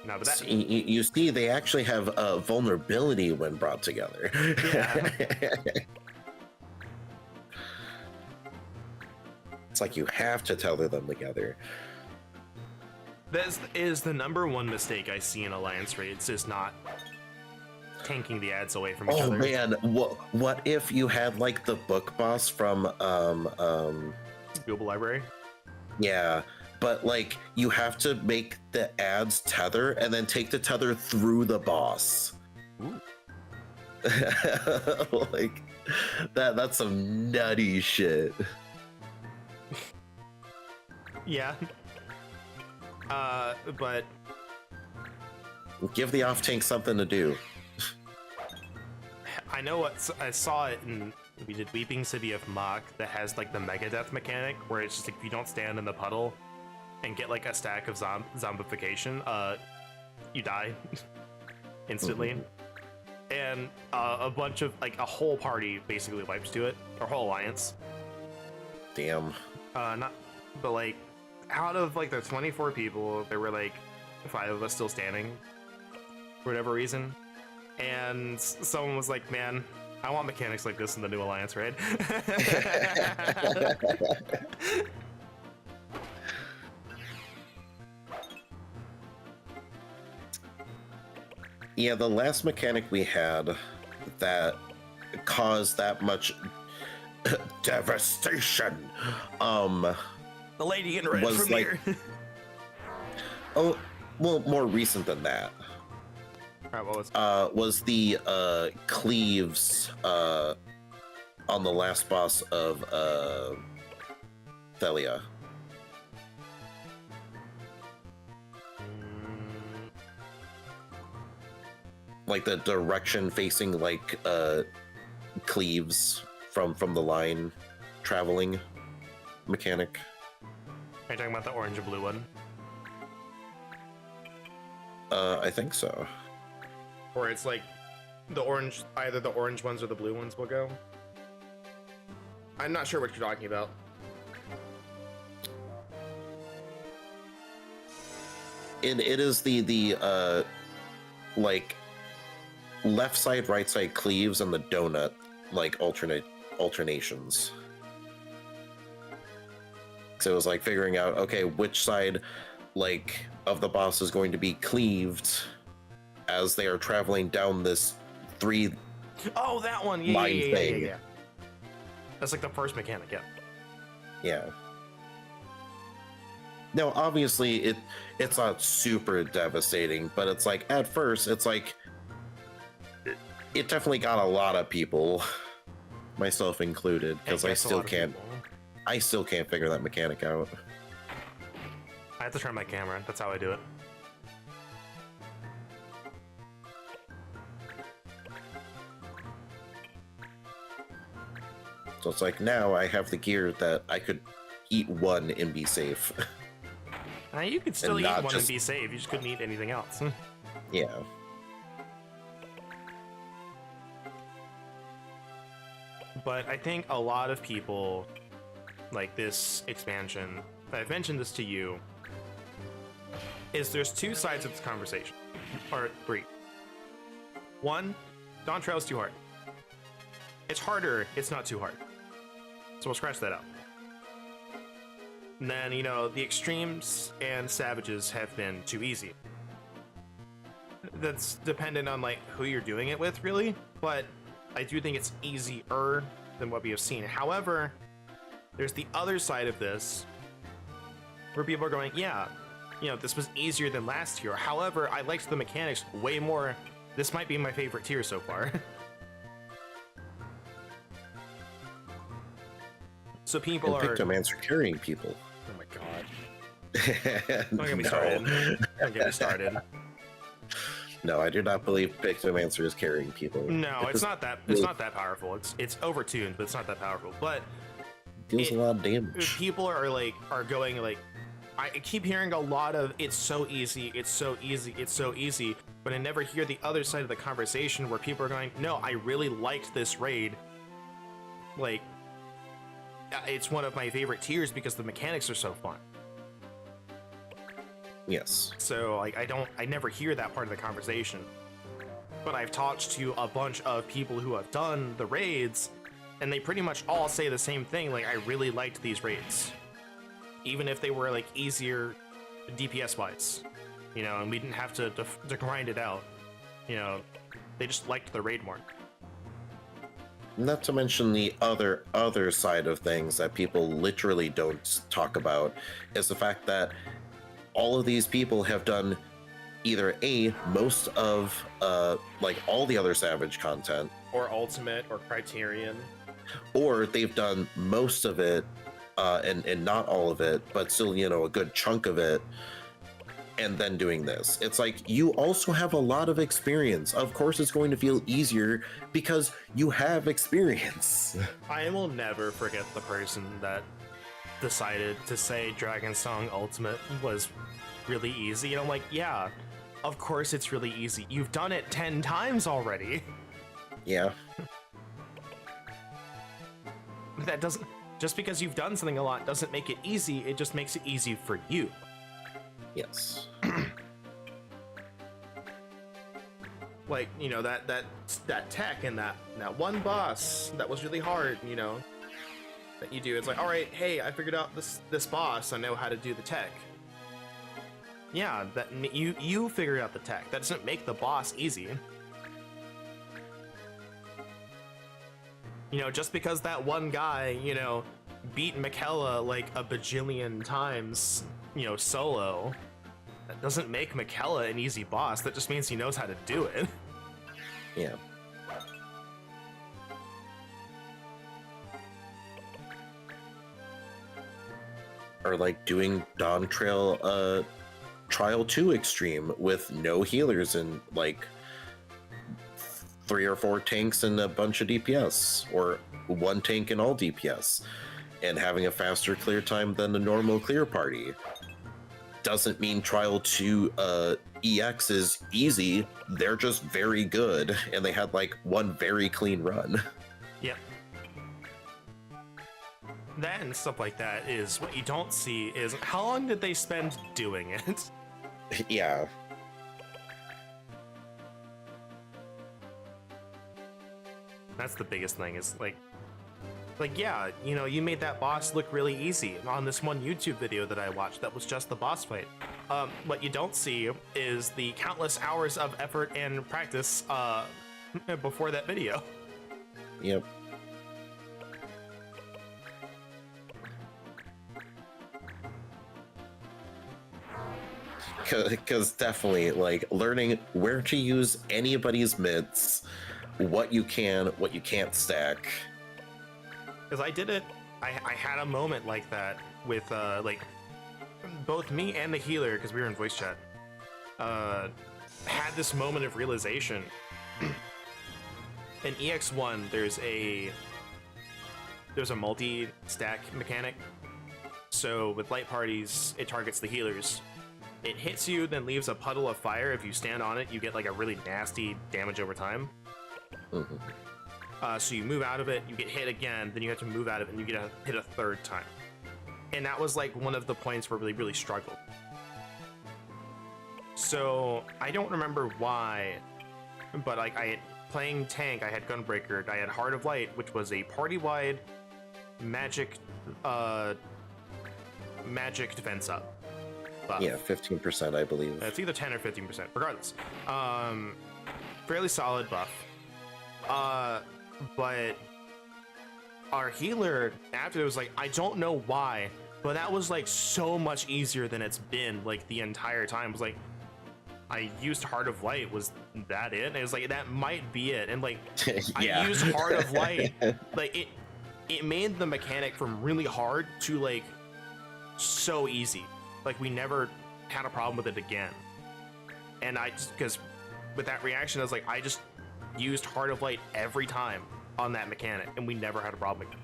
A: No, but that,
B: You see, they actually have a vulnerability when brought together.
A: Yeah.
B: It's like you have to tether them together.
A: That is the #1 mistake I see in alliance raids, is not tanking the ads away from each
B: Oh
A: other.
B: man, what if you had like the book boss from
A: Google Library.
B: yeah, but like you have to make the ads tether and then take the tether through the boss.
A: Ooh.
B: Like that's some nutty shit.
A: Yeah. But
B: Give the off tank something to do.
A: I know I saw it in, we did Weeping City of Mach, that has like the Megadeth mechanic, where it's just like if you don't stand in the puddle and get like a stack of zombification, you die instantly. And a bunch of, like, a whole party basically wipes to it, or whole alliance.
B: Damn.
A: But like, out of like the 24 people, there were like 5 of us still standing for whatever reason. And someone was like, man, I want mechanics like this in the new alliance raid.
B: Yeah, the last mechanic we had that caused that much devastation,
A: The lady in red
B: was
A: from
B: like-
A: here.
B: oh, well, more recent than that,
A: Alright, what was
B: was the cleaves on the last boss of Thelia. Like the direction facing like cleaves from the line traveling mechanic.
A: Are you talking about the orange and blue one?
B: I think so.
A: Or it's like the orange, either the orange ones or the blue ones will go? I'm not sure what you're talking about.
B: It is the like left side, right side cleaves and the donut like alternations. So it was like figuring out, okay, which side like of the boss is going to be cleaved as they are traveling down this 3
A: Oh, that one! Yeah,
B: line
A: yeah, yeah,
B: thing.
A: yeah. That's like the first mechanic, yeah.
B: Yeah. Now, obviously, it's not super devastating, but it's like at first, it's like it definitely got a lot of people, myself included, because
A: It
B: I
A: gets a
B: still
A: lot of
B: can't.
A: people.
B: I still can't figure that mechanic out.
A: I have to turn my camera. That's how I do it.
B: So it's like now I have the gear that I could eat one and be safe.
A: You could still
B: And
A: eat
B: not
A: one
B: just-
A: and be safe. You just couldn't eat anything else.
B: Yeah.
A: But I think a lot of people like this expansion, I've mentioned this to you, is there's 2 sides of this conversation. Or 3. 1, Dawntrail's too hard. It's harder, it's not too hard. So we'll scratch that out. And then, you know, the extremes and savages have been too easy. That's dependent on like who you're doing it with, really, but I do think it's easier than what we have seen. However, there's the other side of this where people are going, yeah, this was easier than last tier. However, I liked the mechanics way more. This might be my favorite tier so far. So people
B: and
A: are.
B: Pictomancer carrying people.
A: Oh my god! Don't get me started. Don't get me started.
B: No, I do not believe Pictomancer is carrying people.
A: No, it's not that. It's not that powerful. It's overtuned, but it's not that powerful. But
B: deals a lot of damage.
A: People are going like. I keep hearing a lot of "it's so easy, it's so easy, it's so easy," but I never hear the other side of the conversation where people are going, "No, I really liked this raid. Like, it's one of my favorite tiers because the mechanics are so fun."
B: Yes.
A: So like I never hear that part of the conversation. But I've talked to a bunch of people who have done the raids, and they pretty much all say the same thing. Like, I really liked these raids, even if they were like easier DPS wise, and we didn't have to grind it out. They just liked the raid more.
B: Not to mention the other side of things that people literally don't talk about is the fact that all of these people have done either most of like all the other Savage content,
A: Or Ultimate, or Criterion.
B: or they've done most of it and not all of it, but still a good chunk of it, and then doing this. It's like, you also have a lot of experience. Of course it's going to feel easier because you have experience.
A: I will never forget the person that decided to say Dragon Song Ultimate was really easy, and I'm like, yeah, of course it's really easy. You've done it 10 times already.
B: Yeah.
A: That doesn't, just because you've done something a lot doesn't make it easy, it just makes it easy for you.
B: Yes.
A: Like, that tech and that one boss that was really hard, that you do. It's like, all right, hey, I figured out this boss, I know how to do the tech. Yeah, that you figured out the tech. That doesn't make the boss easy. Just because that one guy, beat Miquella like a bajillion times, solo, that doesn't make Miquella an easy boss. That just means he knows how to do it.
B: Yeah. Or like doing Dawn Trail Trial 2 Extreme with no healers and like 3 or 4 tanks and a bunch of DPS, or 1 tank and all DPS, and having a faster clear time than the normal clear party. Doesn't mean Trial 2 EX is easy, they're just very good, and they had like one very clean run.
A: Yep. That and stuff like that is what you don't see is how long did they spend doing it?
B: Yeah.
A: That's the biggest thing is like yeah, you made that boss look really easy on this one YouTube video that I watched that was just the boss fight. What you don't see is the countless hours of effort and practice before that video.
B: Yep. Because definitely, like, learning where to use anybody's mitts, what you can, what you can't stack.
A: Because I did it. I had a moment like that with like both me and the healer, because we were in voice chat, had this moment of realization. In EX1 there's a multi-stack mechanic. So with light parties it targets the healers. It hits you, then leaves a puddle of fire. If you stand on it, you get like a really nasty damage over time.
B: Mm-hmm.
A: So you move out of it, you get hit again, then you have to move out of it, and you get hit a third time. And that was like one of the points where we really struggled. So I don't remember why, but like playing tank, I had Gunbreaker, I had Heart of Light, which was a party-wide magic defense up. Buff.
B: Yeah, 15%, I believe.
A: It's either 10 or 15%, regardless. Fairly solid buff. But our healer after it was like, I don't know why, but that was like so much easier than it's been like the entire time. It was like I used Heart of Light. Was that it? And it was like that might be it. And like
B: Yeah.
A: I used Heart of Light. Like it made the mechanic from really hard to like so easy. Like we never had a problem with it again. And I just, because with that reaction, I was like, I just used Heart of Light every time on that mechanic, and we never had a problem again.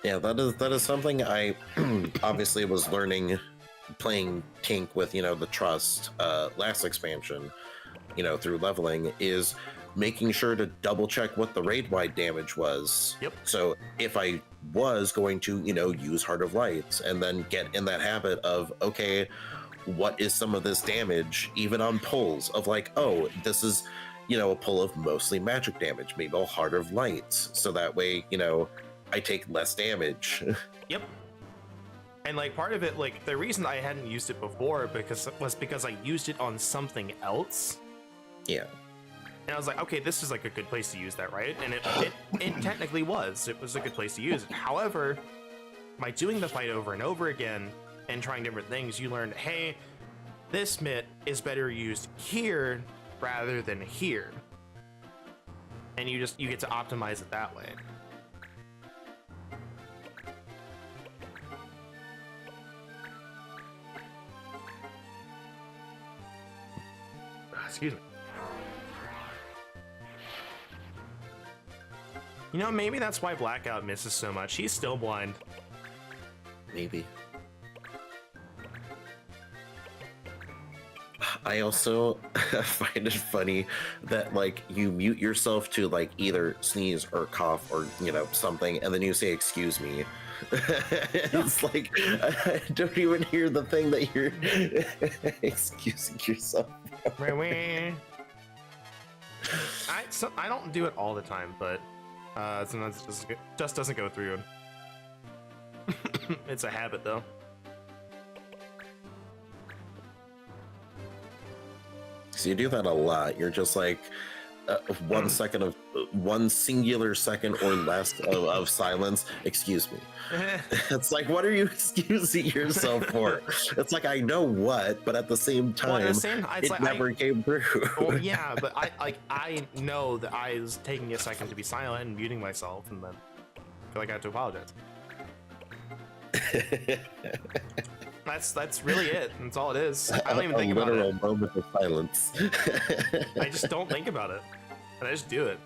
B: Yeah, that is something I obviously was learning playing Tink with, you know, the Trust last expansion, you know, through leveling, is making sure to double check what the raid wide damage was.
A: Yep.
B: So if I was going to, you know, use Heart of Lights and then get in that habit of, okay, what is some of this damage, even on pulls of like, oh, this is, you know, a pull of mostly magic damage, maybe I'll Heart of Lights. So that way, you know, I take less damage.
A: Yep. And like part of it, like the reason I hadn't used it before because I used it on something else.
B: Yeah.
A: And I was like, okay, this is like a good place to use that, right? And it technically was. It was a good place to use it. However, by doing the fight over and over again and trying different things, you learned, hey, this mitt is better used here rather than here. And you get to optimize it that way. Excuse me. You know, maybe that's why Blackout misses so much. He's still blind.
B: Maybe. I also find it funny that like you mute yourself to like either sneeze or cough or, you know, something, and then you say excuse me. It's like I don't even hear the thing that you're excusing yourself.
A: I don't do it all the time, but sometimes it just doesn't go through. It's a habit though.
B: So you do that a lot. You're just like 1 second of one singular second or less of silence. Excuse me. It's like, what are you excusing yourself for? It's like, I know what, but at the same time, it like, never came through.
A: Well, yeah, but I know that I was taking a second to be silent and muting myself, and then I feel like I have to apologize. That's really it. That's all it is. I don't even think about it. A literal
B: moment of silence.
A: I just don't think about it, and I just do it.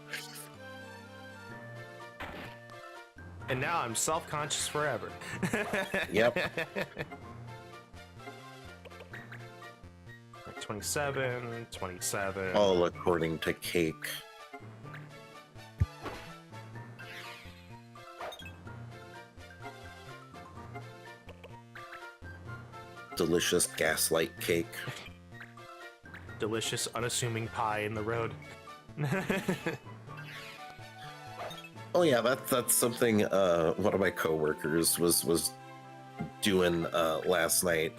A: And now I'm self-conscious forever.
B: Yep.
A: 27, 27.
B: All according to Cake. Delicious gaslight cake.
A: Delicious, unassuming pie in the road.
B: Oh yeah, that's something one of my coworkers was doing last night.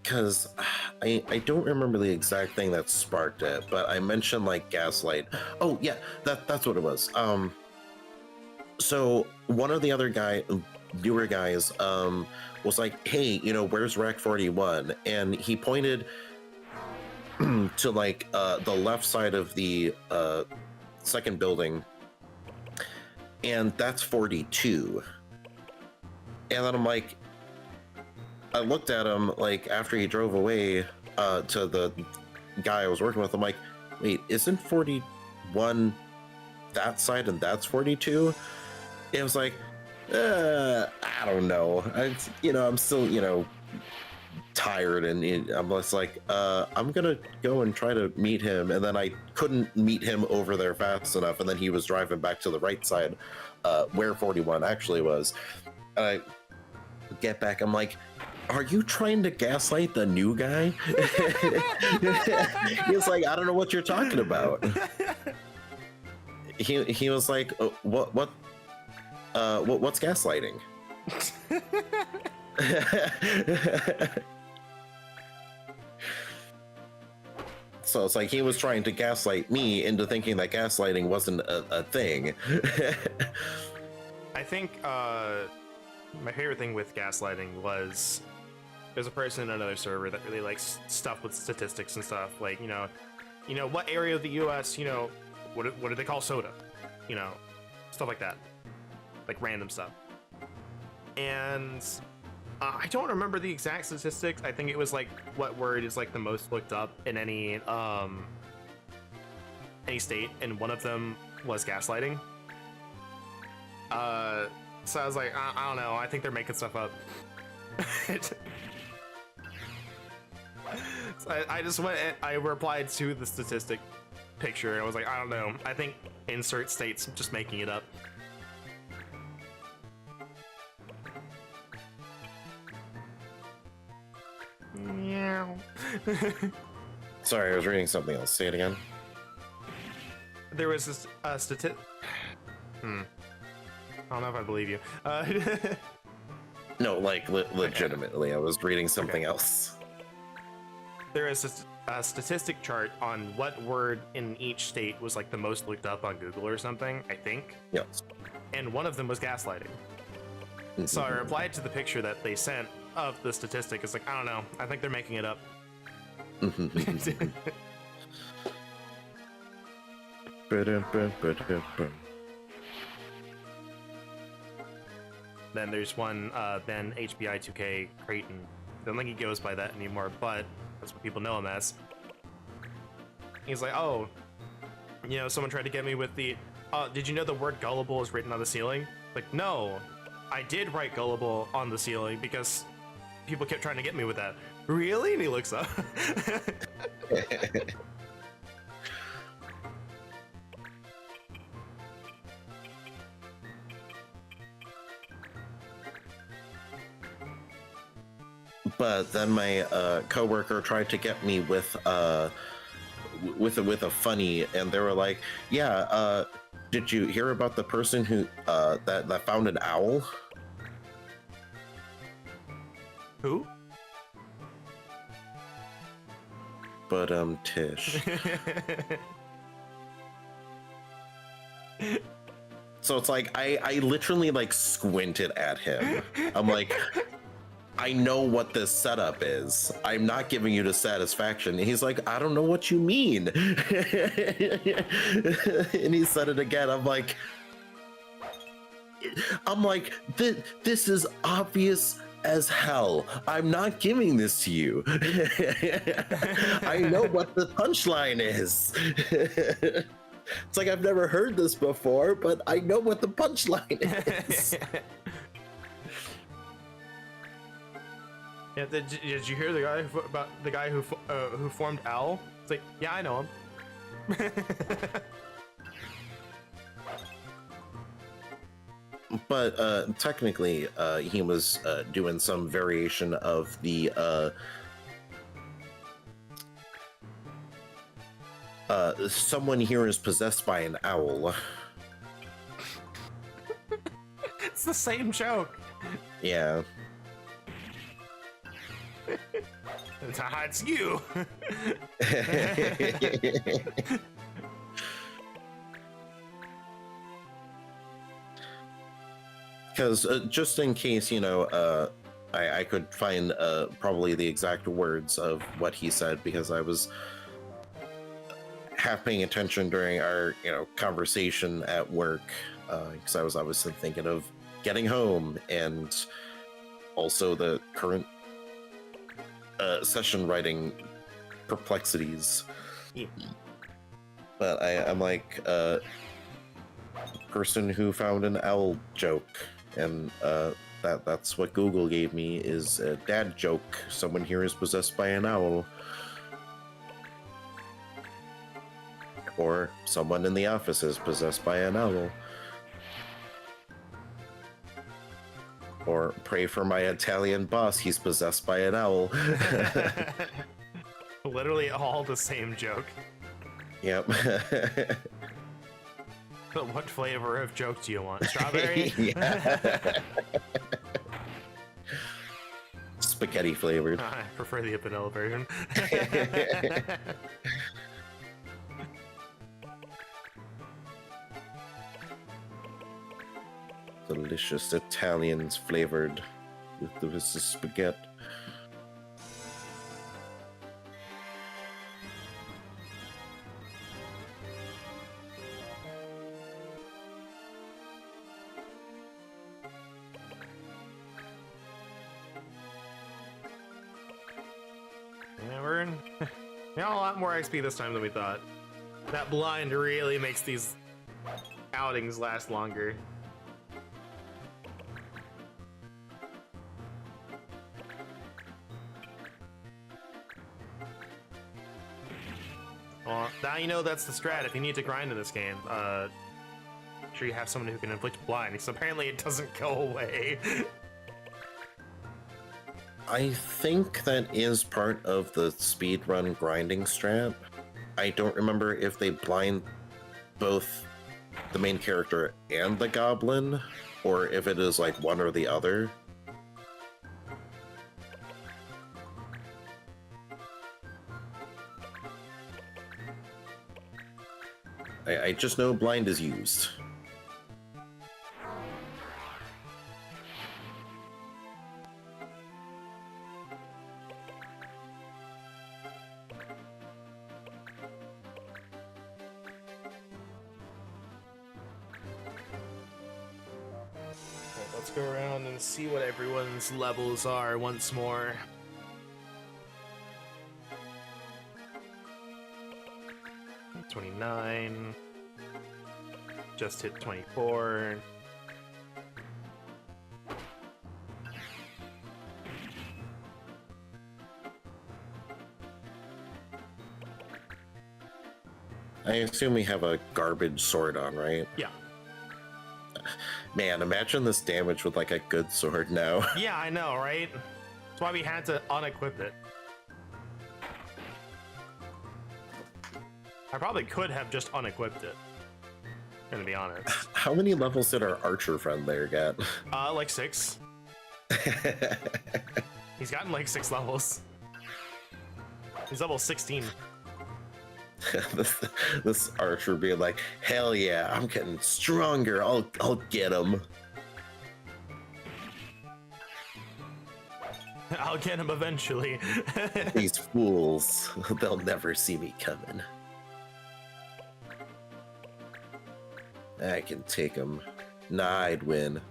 B: Because I don't remember the exact thing that sparked it, but I mentioned like gaslight. Oh yeah, that's what it was. So one of the other newer guys was like, hey, you know, where's Rack 41? And he pointed to like the left side of the second building, and that's 42. And then I'm like, I looked at him like after he drove away to the guy I was working with. I'm like, wait, isn't 41 that side and that's 42? It was like, I don't know. I'm still, tired, and I'm just like, I'm gonna go and try to meet him, and then I couldn't meet him over there fast enough, and then he was driving back to the right side, where 41 actually was. And I get back, I'm like, are you trying to gaslight the new guy? He's like, I don't know what you're talking about. He was like, what's gaslighting? So it's like he was trying to gaslight me into thinking that gaslighting wasn't a thing.
A: I think my favorite thing with gaslighting was there's a person in another server that really likes stuff with statistics and stuff. Like, what area of the U.S. What do they call soda? Stuff like that, like random stuff. And I don't remember the exact statistics. I think it was like what word is like the most looked up in any state, and one of them was gaslighting. So I was like, I don't know. I think they're making stuff up. So I just went and I replied to the statistic picture, and I was like, I don't know. I think insert state's just making it up. Meow.
B: Sorry, I was reading something else. Say it again.
A: There was this statistic. I don't know if I believe you.
B: No, like legitimately, I was reading something
A: Okay.
B: else.
A: There is a statistic chart on what word in each state was like the most looked up on Google or something, I think.
B: Yes.
A: And one of them was gaslighting. So I replied to the picture that they sent of the statistic. It's like, I don't know. I think they're making it up. Then there's one, then HBI 2K Creighton. I don't think he goes by that anymore, but that's what people know him as. He's like, oh, someone tried to get me with the, did you know the word gullible is written on the ceiling? Like, no, I did write gullible on the ceiling because people kept trying to get me with that. Really? And he looks up.
B: But then my coworker tried to get me with a funny, and they were like, "Yeah, did you hear about the person who that found an owl?"
A: Who?
B: But Tish. So it's like I literally like squinted at him. I'm like, I know what this setup is. I'm not giving you the satisfaction. And he's like, I don't know what you mean. And he said it again. I'm like, this is obvious as hell. I'm not giving this to you. I know what the punchline is. It's like, I've never heard this before, but I know what the punchline is.
A: Yeah, did you hear the guy who formed OWL? It's like, yeah, I know him.
B: But technically, he was doing some variation of the someone here is possessed by an owl.
A: It's the same joke.
B: Yeah.
A: It's you.
B: Because just in case, I could find probably the exact words of what he said, because I was half paying attention during our conversation at work, because I was obviously thinking of getting home and also the current session writing perplexities.
A: Yeah.
B: But I'm like, person who found an owl joke, and that's what Google gave me, is a dad joke. Someone here is possessed by an owl. Or someone in the office is possessed by an owl. Or pray for my Italian boss, he's possessed by an owl.
A: Literally all the same joke.
B: Yep.
A: But what flavor of joke do you want? Strawberry?
B: Yeah. Spaghetti flavored.
A: I prefer the vanilla version.
B: So delicious Italians flavored with the spaghetti.
A: Yeah, we're in a lot more XP this time than we thought. That blind really makes these outings last longer. Well, now you know that's the strat if you need to grind in this game. Make sure you have someone who can inflict blind, because apparently it doesn't go away.
B: I think that is part of the speedrun grinding strat. I don't remember if they blind both the main character and the goblin, or if it is like one or the other. I just know blind is used.
A: Let's go around and see what everyone's levels are once more. $29. Just hit 24.
B: I assume we have a garbage sword on, right?
A: Yeah.
B: Man, imagine this damage with like a good sword now.
A: Yeah, I know, right? That's why we had to unequip it. I probably could have just unequipped it. Gonna be honest.
B: How many levels did our archer friend there get?
A: Like 6. He's gotten like 6 levels. He's level 16.
B: this archer being like, hell yeah, I'm getting stronger. I'll get him.
A: I'll get him eventually.
B: These fools, they'll never see me coming. I can take him. Nah, I'd win.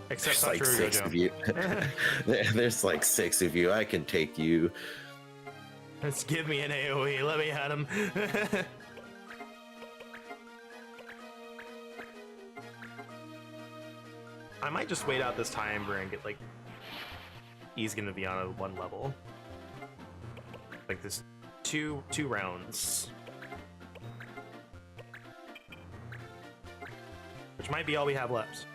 A: Except
B: There's like
A: Satoru
B: 6
A: Gojo.
B: of you. There's like 6 of you. I can take you.
A: Just give me an AoE. Let me at him. I might just wait out this timer and get like. He's gonna be on a 1 level. Like this, two rounds. Which might be all we have left.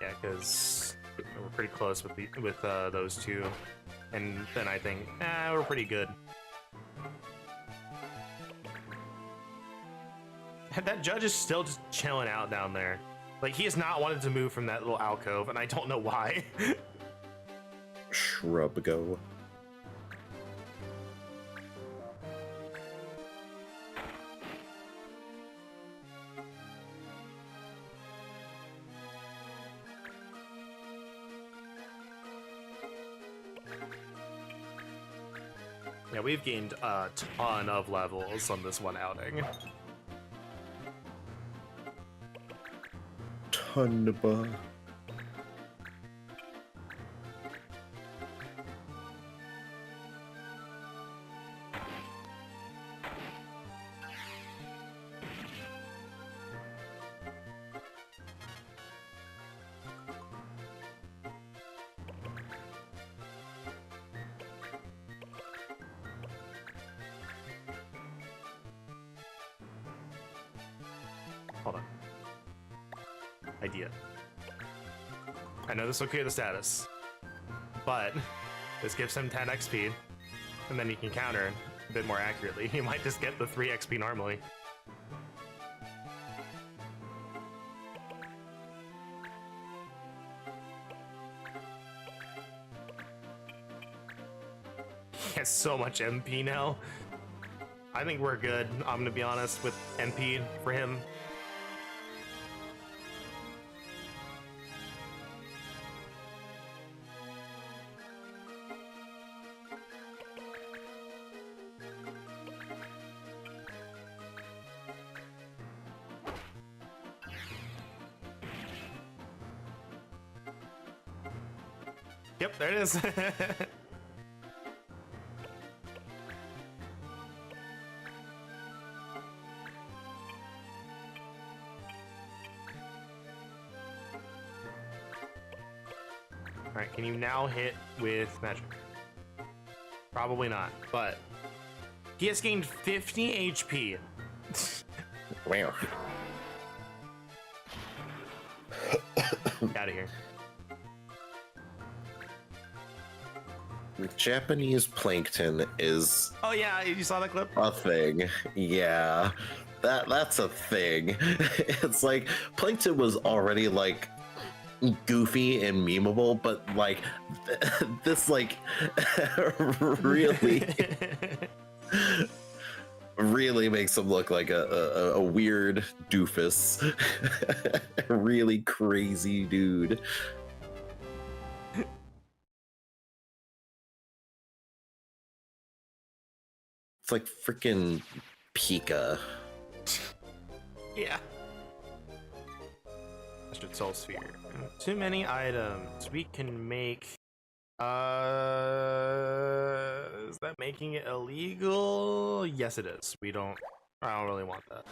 A: Yeah, because we're pretty close with those two, and then I think we're pretty good. That judge is still just chilling out down there. Like, he has not wanted to move from that little alcove, and I don't know why.
B: Shrub go.
A: Yeah, we've gained a ton of levels on this one outing.
B: Tonba.
A: Hold on. Idea.
C: I know this will clear the status, but this gives him 10 XP, and then he can counter a bit more accurately. He might just get the 3 XP normally. He has so much MP now. I think we're good, I'm gonna be honest, with MP for him. Yep, there it is. Alright, can you now hit with magic? Probably not, but he has gained 50 HP.
B: Wow.
C: Out of here.
B: Japanese plankton is
C: Oh yeah, you saw that clip?
B: a thing. Yeah. That's a thing. It's like plankton was already like goofy and memeable, but like this like really really makes him look like a weird doofus. A really crazy dude. It's like freaking Pika.
C: Yeah. Mastered Soul Sphere. Too many items. We can make. Is that making it illegal? Yes, it is. I don't really want that.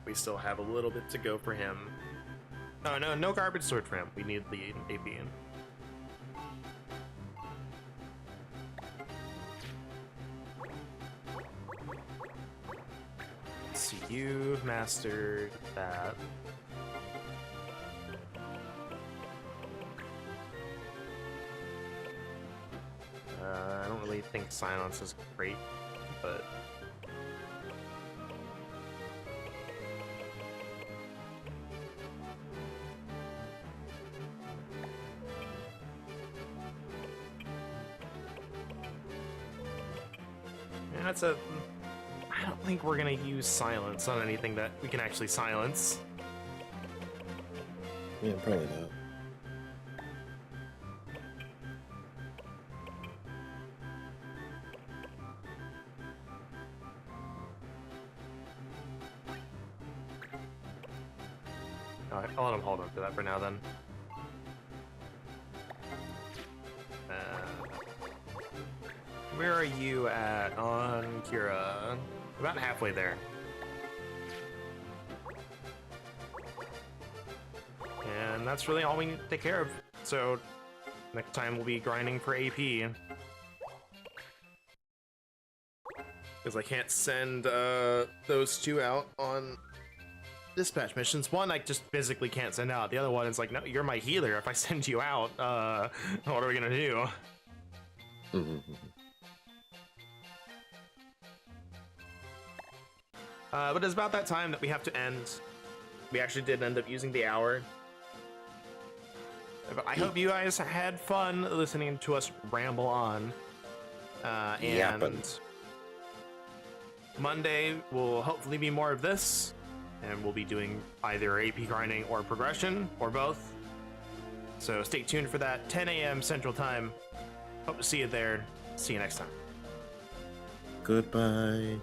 C: We still have a little bit to go for him. Oh no, no garbage sword for him. We need the AP in. So you've mastered that. I don't really think silence is great, but yeah, that's a. I don't think we're gonna use silence on anything that we can actually silence.
B: Yeah, probably not.
C: Alright, I'll let him hold on to that for now then. Where are you at on Kira? About halfway there. And that's really all we need to take care of. So next time we'll be grinding for AP. Because I can't send those two out on dispatch missions. One I just physically can't send out. The other one is like, no, you're my healer. If I send you out, what are we gonna do? But it's about that time that we have to end. We actually did end up using the hour. But I hope you guys had fun listening to us ramble on. And Monday will hopefully be more of this. And we'll be doing either AP grinding or progression, or both. So stay tuned for that, 10 a.m. Central Time. Hope to see you there. See you next time.
B: Goodbye.